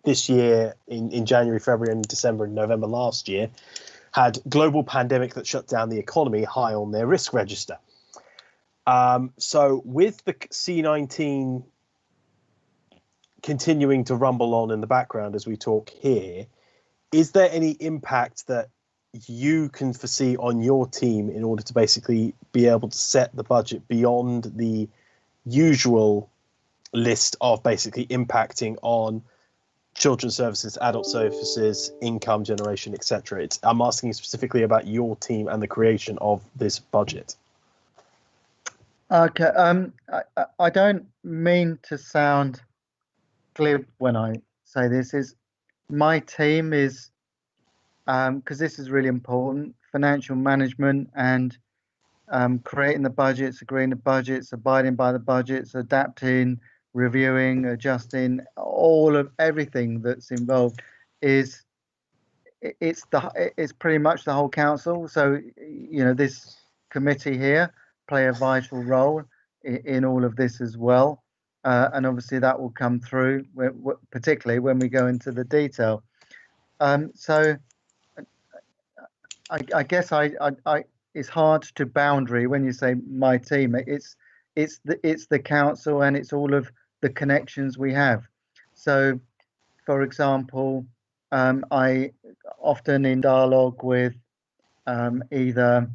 this year, in January, February and December and November last year, had global pandemic that shut down the economy high on their risk register. So with the C-19 continuing to rumble on in the background as we talk here, is there any impact that you can foresee on your team in order to basically be able to set the budget beyond the usual list of basically impacting on children's services, adult services, income generation, etc.? I'm asking specifically about your team and the creation of this budget. Okay, I don't mean to sound glib when I say this. Is my team is because this is really important, financial management and creating the budgets, agreeing the budgets, abiding by the budgets, adapting, reviewing, adjusting, all of everything that's involved it's pretty much the whole council. So this committee here play a vital role in all of this as well, and obviously that will come through particularly when we go into the detail. So I guess it's hard to boundary when you say my team. It's the council, and it's all of the connections we have. So, for example, I often in dialogue with either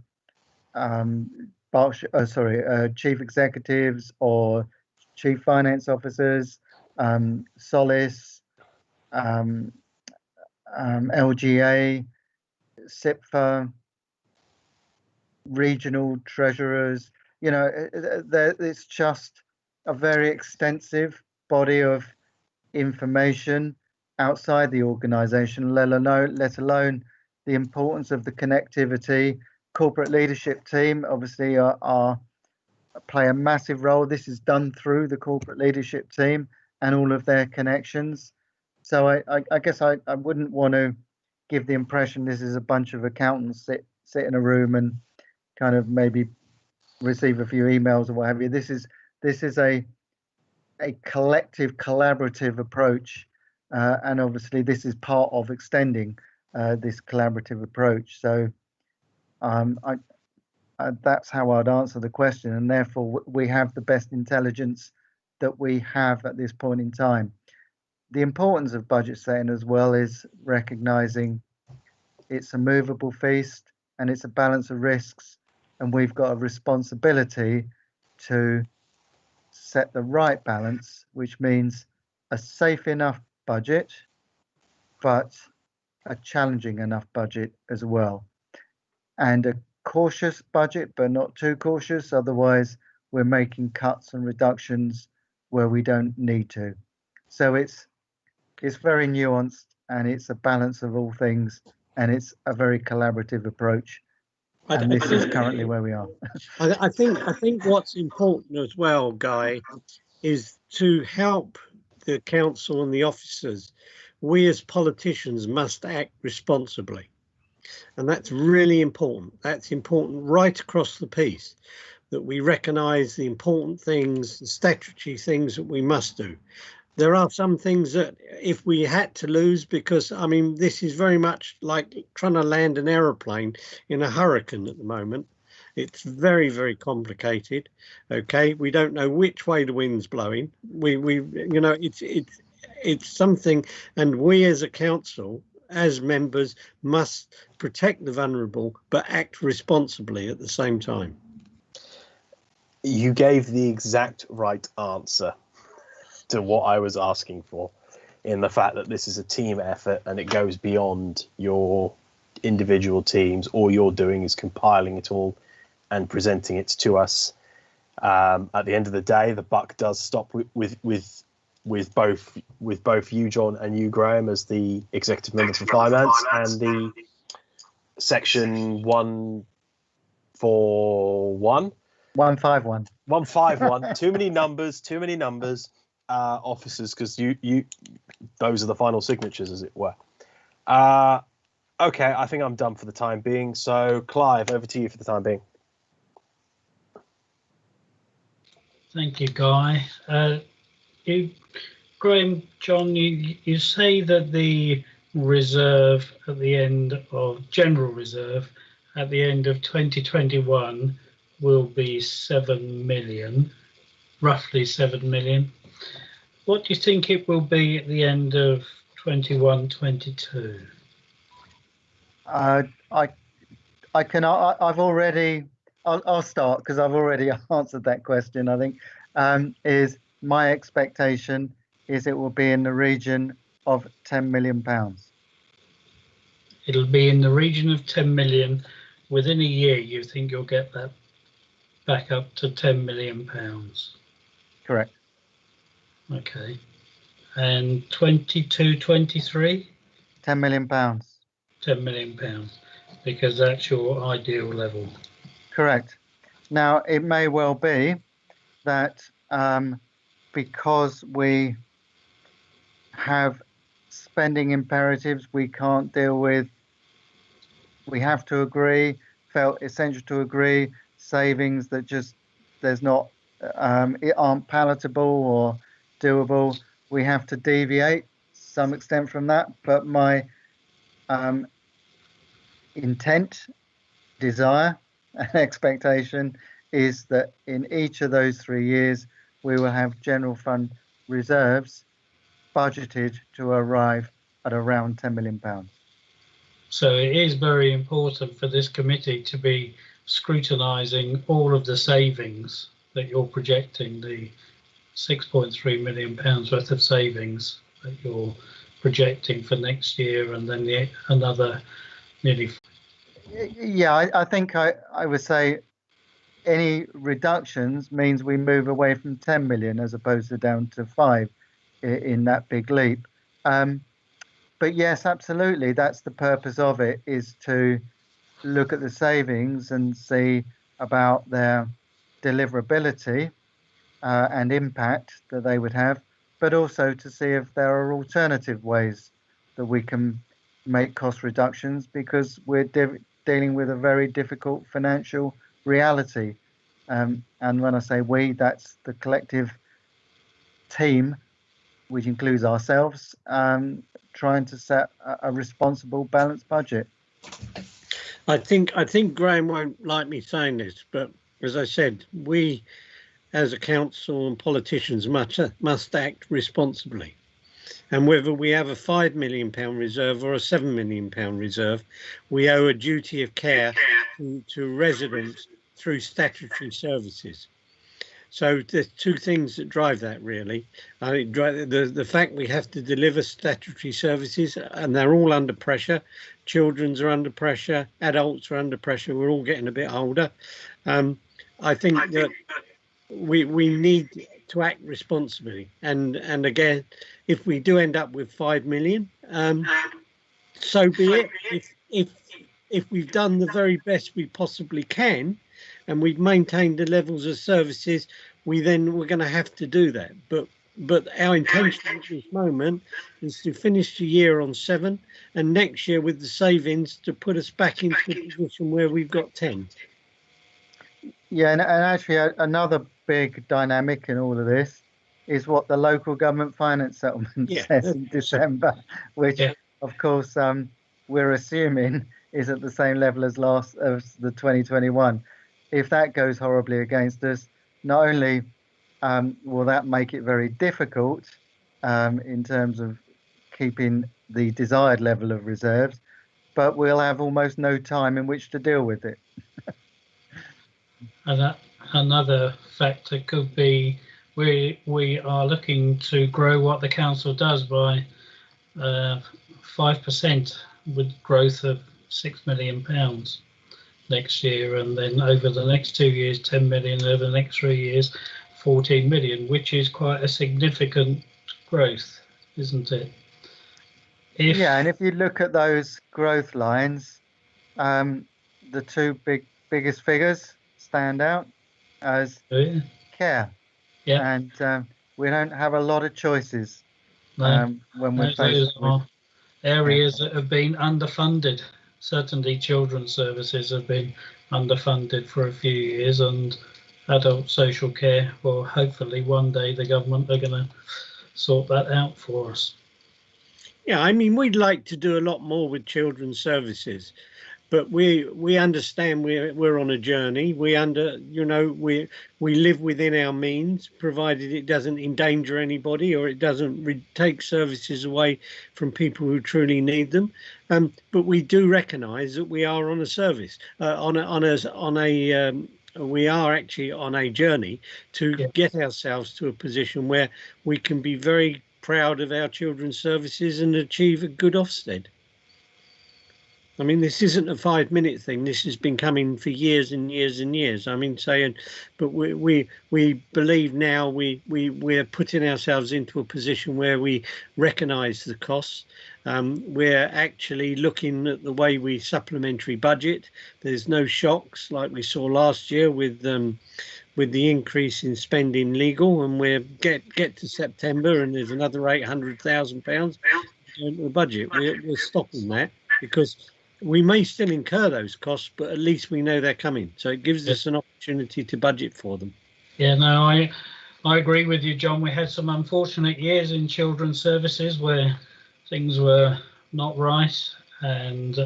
chief executives or chief finance officers, Solace, LGA, SIPFA, regional treasurers. You know, it's just a very extensive body of information outside the organization, let alone the importance of the connectivity. Corporate leadership team obviously play a massive role. This is done through the corporate leadership team and all of their connections. So I guess I wouldn't want to give the impression this is a bunch of accountants sit in a room and kind of maybe receive a few emails or what have you. This is a collective, collaborative approach, and obviously this is part of extending this collaborative approach. So that's how I'd answer the question, and therefore we have the best intelligence that we have at this point in time. The importance of budget setting as well is recognizing it's a movable feast and it's a balance of risks, and we've got a responsibility to set the right balance, which means a safe enough budget, but a challenging enough budget as well, and a cautious budget, but not too cautious. Otherwise, we're making cuts and reductions where we don't need to. So it's very nuanced, and it's a balance of all things, and it's a very collaborative approach. And this is currently where we are. I think what's important as well, Guy, is to help the council and the officers. We as politicians must act responsibly. And that's really important. That's important right across the piece, that we recognise the important things, the statutory things that we must do. There are some things that if we had to lose, because I mean, this is very much like trying to land an aeroplane in a hurricane at the moment. It's very, very complicated. Okay, we don't know which way the wind's blowing. You know, it's something, and we as a council, as members, must protect the vulnerable, but act responsibly at the same time. You gave the exact right answer to what I was asking for, in the fact that this is a team effort and it goes beyond your individual teams. All you're doing is compiling it all and presenting it to us. At the end of the day, the buck does stop with both you, John, and you, Graham, as the executive members for finance, and the section 141. 151. 151. Too many numbers. Officers, because you those are the final signatures, as it were. Okay, I think I'm done for the time being. So, Clive, over to you for the time being. Thank you, Guy. Graham, John, you say that the reserve at the end of general reserve at the end of 2021 will be 7 million, roughly 7 million. What do you think it will be at the end of 21-22? I'll start because I've already answered that question. I think is my expectation is it will be in the region of £10 million. It'll be in the region of 10 million. Within a year, you think you'll get that back up to £10 million? Correct. Okay. And 22-23? £10 million. £10 million, because that's your ideal level. Correct. Now, it may well be that because we have spending imperatives we can't deal with, we have to agree, felt essential to agree, savings that just aren't palatable or doable, we have to deviate to some extent from that. But my intent, desire, and expectation is that in each of those 3 years we will have general fund reserves budgeted to arrive at around £10 million. So it is very important for this committee to be scrutinising all of the savings that you're projecting, the £6.3 million worth of savings that you're projecting for next year, and then another nearly. Yeah, I think I would say any reductions means we move away from 10 million as opposed to down to 5 in that big leap. But yes, absolutely, that's the purpose of it, is to look at the savings and see about their deliverability and impact that they would have, but also to see if there are alternative ways that we can make cost reductions, because we're dealing with a very difficult financial reality. And when I say we, that's the collective team, which includes ourselves, trying to set a responsible, balanced budget. I think Graham won't like me saying this, but as I said, we as a council and politicians must act responsibly. And whether we have a £5 million reserve or a £7 million reserve, we owe a duty of care to residents through statutory services. So there's two things that drive that, really. The fact we have to deliver statutory services, and they're all under pressure. Children's are under pressure, adults are under pressure, we're all getting a bit older. I think that we need to act responsibly. And again, if we do end up with 5 million, so be it. If we've done the very best we possibly can, and we've maintained the levels of services, we're going to have to do that. But our intention at this moment is to finish the year on 7, and next year with the savings to put us back into a position where we've got 10. Yeah, and actually another big dynamic in all of this is what the local government finance settlement says in December, which of course we're assuming is at the same level as the 2021. If that goes horribly against us, not only will that make it very difficult in terms of keeping the desired level of reserves, but we'll have almost no time in which to deal with it. And another factor could be we are looking to grow what the council does by 5% with growth of £6 million next year, and then over the next 2 years 10 million, over the next 3 years 14 million, which is quite a significant growth, isn't it? Yeah, and if you look at those growth lines, the two biggest figures stand out as care. Yeah. And we don't have a lot of choices when we're faced with areas that have been underfunded. Certainly children's services have been underfunded for a few years, and adult social care, well, hopefully one day the government are going to sort that out for us. Yeah, I mean, we'd like to do a lot more with children's services, but we understand we're on a journey. We live within our means, provided it doesn't endanger anybody or it doesn't take services away from people who truly need them. But we do recognise that we are on a service, we are actually on a journey to get ourselves to a position where we can be very proud of our children's services and achieve a good Ofsted. I mean, this isn't a 5-minute thing. This has been coming for years and years and years. I mean, but we believe now we're putting ourselves into a position where we recognise the costs. We're actually looking at the way we supplementary budget. There's no shocks like we saw last year with the increase in spending legal, and we get to September and there's another £800,000 in the budget. We're stopping that because we may still incur those costs, but at least we know they're coming. So it gives us an opportunity to budget for them. Yeah, no, I agree with you, John. We had some unfortunate years in children's services where things were not right, and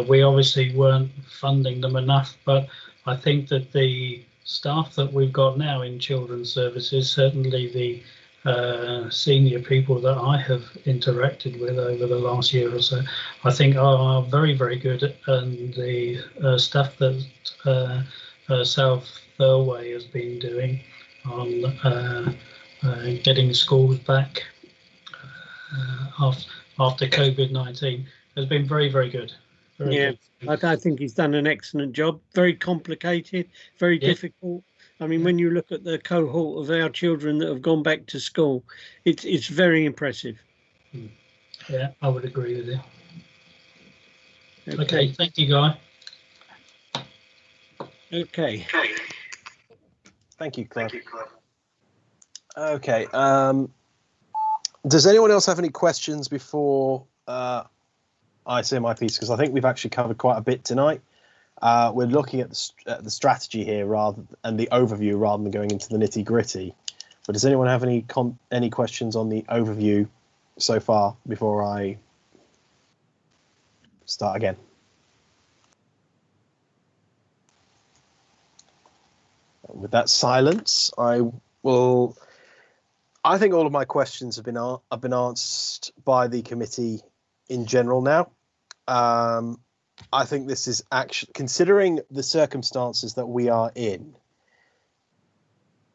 we obviously weren't funding them enough. But I think that the staff that we've got now in children's services, certainly the senior people that I have interacted with over the last year or so, I think are very, very good. And the stuff that South Thirlway has been doing on getting schools back after COVID-19 has been very, very good. Very good. I think he's done an excellent job. Very complicated, very difficult. I mean, when you look at the cohort of our children that have gone back to school, it's very impressive. Yeah, I would agree with you. Okay, thank you, Guy. Okay. Thank you, Clive. Okay. Does anyone else have any questions before I say my piece? Because I think we've actually covered quite a bit tonight. We're looking at the strategy here and the overview rather than going into the nitty gritty. But does anyone have any questions on the overview so far before I start again? With that silence, I think all of my questions have been answered by the committee in general now. I think this is actually, considering the circumstances that we are in,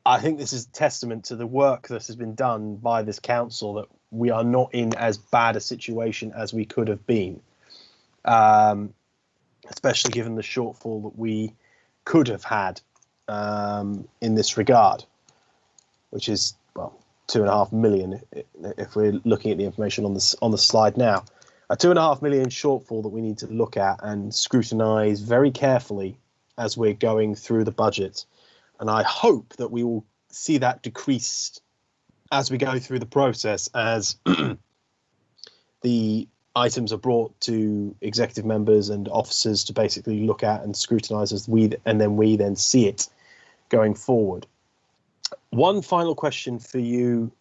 I think this is a testament to the work that has been done by this council, that we are not in as bad a situation as we could have been, especially given the shortfall that we could have had in this regard, which is, well, 2.5 million if we're looking at the information on the slide now. A 2.5 million shortfall that we need to look at and scrutinise very carefully as we're going through the budget. And I hope that we will see that decreased as we go through the process, as the items are brought to executive members and officers to basically look at and scrutinise and we then see it going forward. One final question for you,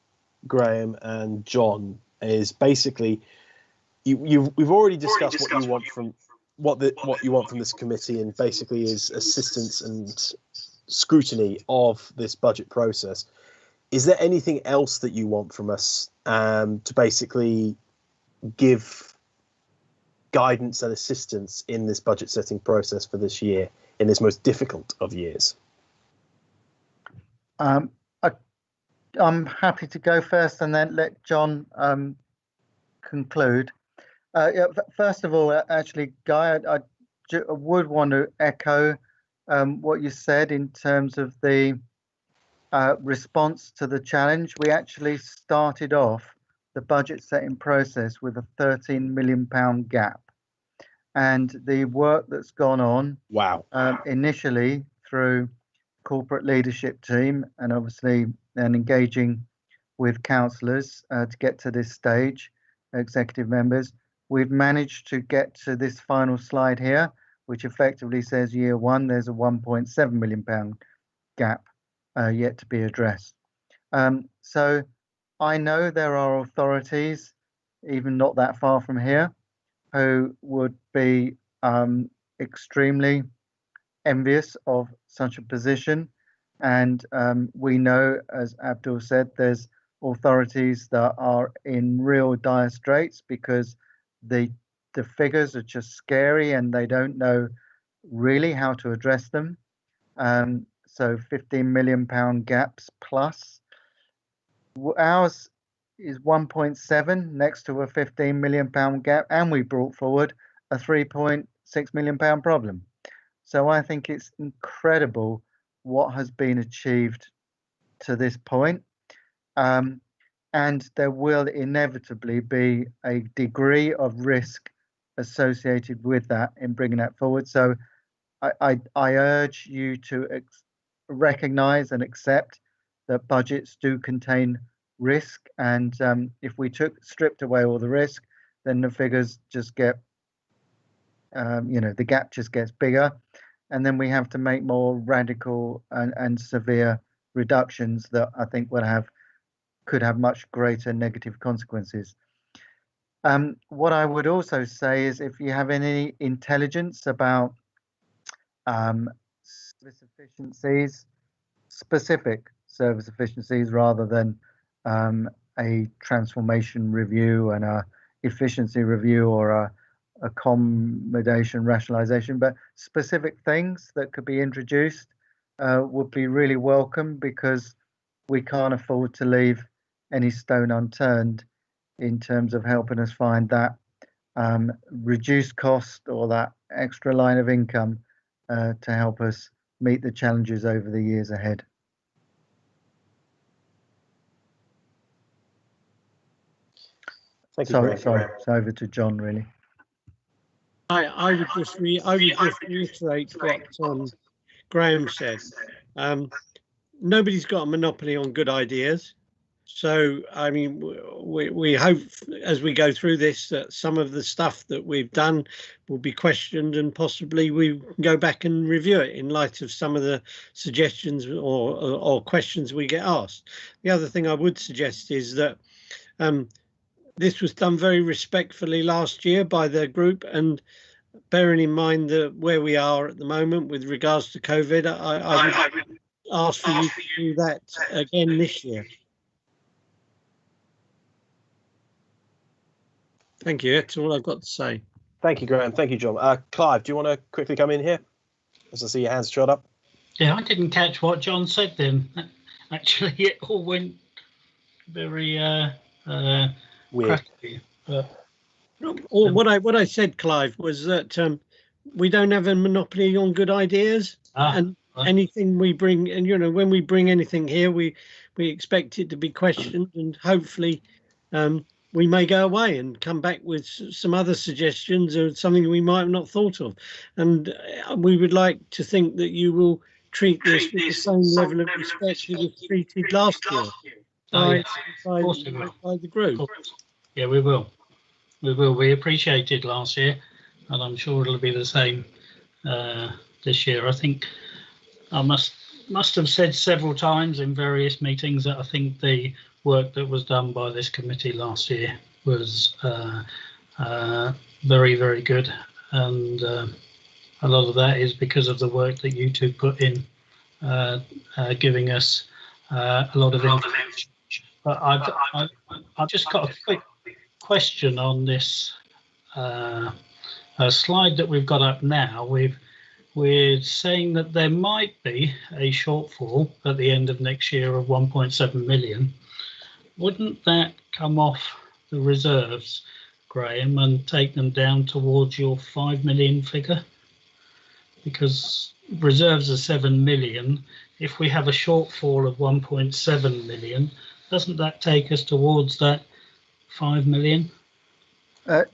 Graham and John, is basically we've already discussed what you want from what you want from this committee, and basically is assistance and scrutiny of this budget process. Is there anything else that you want from us to basically give guidance and assistance in this budget setting process for this year, in this most difficult of years? I'm happy to go first and then let John conclude. First of all, actually, Guy, I would want to echo what you said in terms of the response to the challenge. We actually started off the budget setting process with a £13 million gap, and the work that's gone on, initially through corporate leadership team and obviously then engaging with councillors to get to this stage, executive members, we've managed to get to this final slide here, which effectively says year one, there's a £1.7 million gap yet to be addressed. So I know there are authorities, even not that far from here, who would be extremely envious of such a position. And we know, as Abdul said, there's authorities that are in real dire straits because the figures are just scary and they don't know really how to address them. So £15 million gaps plus. Ours is 1.7 next to a £15 million gap, and we brought forward a £3.6 million problem. So I think it's incredible what has been achieved to this point. And there will inevitably be a degree of risk associated with that in bringing that forward. So I urge you to recognise and accept that budgets do contain risk, and if we stripped away all the risk, then the figures just get, the gap just gets bigger, and then we have to make more radical and severe reductions that I think could have much greater negative consequences. What I would also say is, if you have any intelligence about service efficiencies, specific service efficiencies, rather than a transformation review and a efficiency review or a accommodation rationalization, but specific things that could be introduced would be really welcome, because we can't afford to leave any stone unturned in terms of helping us find that reduced cost or that extra line of income to help us meet the challenges over the years ahead. Thank you. Sorry, it's over to John, really. I would just reiterate what Graham said. Nobody's got a monopoly on good ideas. So, I mean, we hope as we go through this that some of the stuff that we've done will be questioned, and possibly we can go back and review it in light of some of the suggestions or questions we get asked. The other thing I would suggest is that this was done very respectfully last year by the group, and bearing in mind that where we are at the moment with regards to COVID, I would ask for you to do that again this year. Thank you. That's all I've got to say. Thank you, Graham. Thank you, John. Clive, do you want to quickly come in here? As I see your hands shot up. Yeah, I didn't catch what John said then. Actually, it all went very weird. crackly. What I said, Clive, was that we don't have a monopoly on good ideas, and anything we bring, and when we bring anything here, we expect it to be questioned, and hopefully we may go away and come back with some other suggestions or something we might have not thought of. And we would like to think that you will treat this with the same level of respect you were treated last year by the group. Yeah, we will. We will. We appreciated last year, and I'm sure it'll be the same this year. I think I must have said several times in various meetings that I think the work that was done by this committee last year was very, very good, and a lot of that is because of the work that you two put in, giving us a lot of information. But I've just got a quick question on this slide that we've got up now. We're saying that there might be a shortfall at the end of next year of 1.7 million. Wouldn't that come off the reserves, Graham, and take them down towards your 5 million figure? Because reserves are 7 million. If we have a shortfall of 1.7 million, doesn't that take us towards that 5 million? I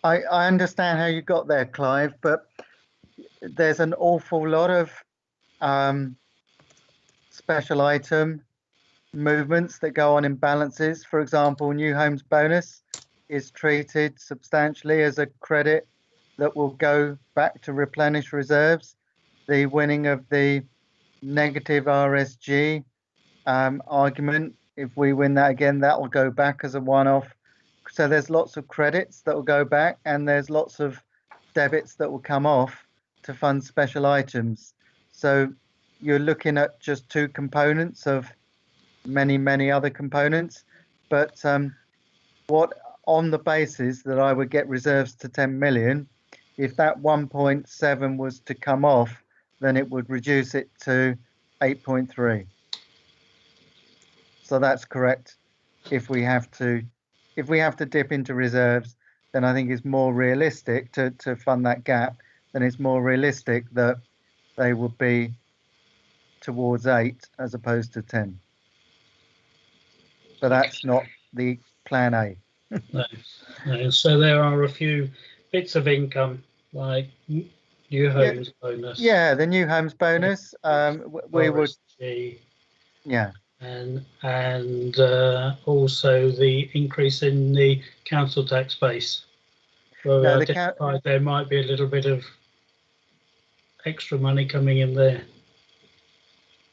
understand how you got there, Clive, but there's an awful lot of special item movements that go on in balances. For example, new homes bonus is treated substantially as a credit that will go back to replenish reserves. The winning of the negative RSG argument, if we win that again, that will go back as a one-off. So there's lots of credits that will go back, and there's lots of debits that will come off to fund special items. So you're looking at just two components of many other components. But what on the basis that I would get reserves to 10 million, if that 1.7 was to come off, then it would reduce it to 8.3. So that's correct. If we have to dip into reserves, then I think it's more realistic to fund that gap. Then it's more realistic that they would be towards 8 as opposed to 10. But that's not the plan A. No. So there are a few bits of income like new homes bonus. Yeah, the new homes bonus. We would. Yeah. And also the increase in the council tax base. Well, there might be a little bit of extra money coming in there.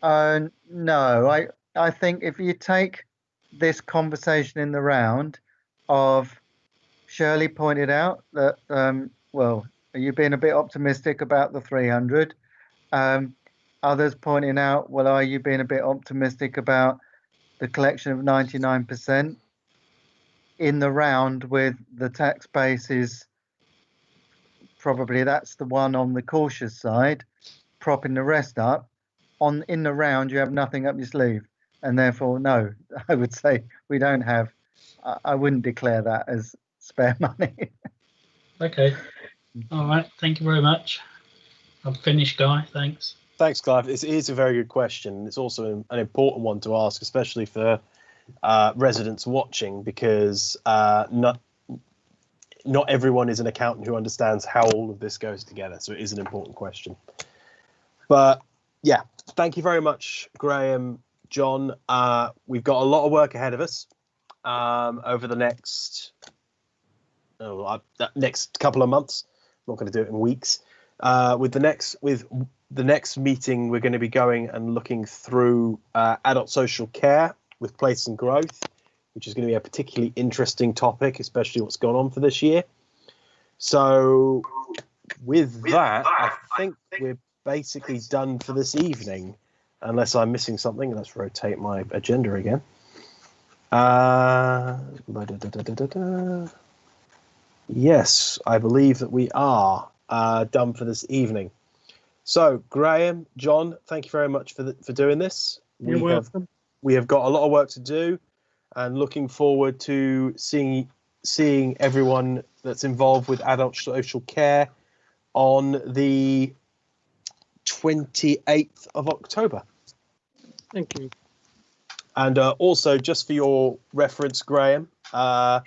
No, I think if you take this conversation in the round of Shirley pointed out that, well, Are you being a bit optimistic about the 300? Others pointing out, well, are you being a bit optimistic about the collection of 99%? In the round with the tax base is probably that's the one on the cautious side, propping the rest up. In the round, you have nothing up your sleeve, and therefore, no, I would say we don't have. I wouldn't declare that as spare money. Okay. All right. Thank you very much. I'm finished, Guy. Thanks. Thanks, Clive. It is a very good question. It's also an important one to ask, especially for residents watching, because not everyone is an accountant who understands how all of this goes together. So it is an important question. But yeah, thank you very much, Graham, John. We've got a lot of work ahead of us over the next couple of months. I'm not going to do it in weeks. With the next meeting, we're going to be going and looking through adult social care with place and growth, which is going to be a particularly interesting topic, especially what's gone on for this year. So with that, I think we're basically done for this evening, unless I'm missing something. Let's rotate my agenda again. Yes, I believe that we are done for this evening. So, Graham, John, thank you very much for doing this. You're welcome. We have got a lot of work to do, and looking forward to seeing everyone that's involved with adult social care on the 28th of October. Thank you. And also, just for your reference, Graham, I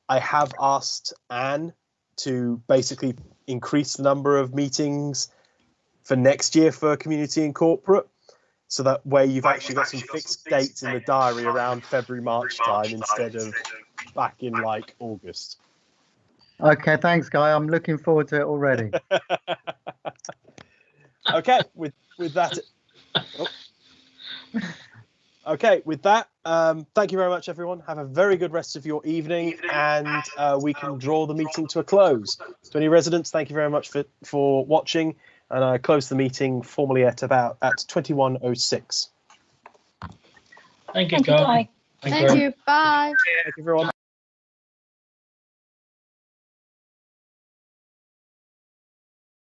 have asked Anne to basically increase the number of meetings for next year for community and corporate, so that way you've actually got some fixed dates in the diary around February, March time instead of back in like August. Okay, thanks, Guy. I'm looking forward to it already. Okay, with that. Okay, with that, thank you very much, everyone. Have a very good rest of your evening, and we can draw the meeting to a close. To any residents, thank you very much for watching, and I close the meeting formally at 21:06. Thank you, Thank you, Guy. Thank Thank you. Bye. Thank you, everyone.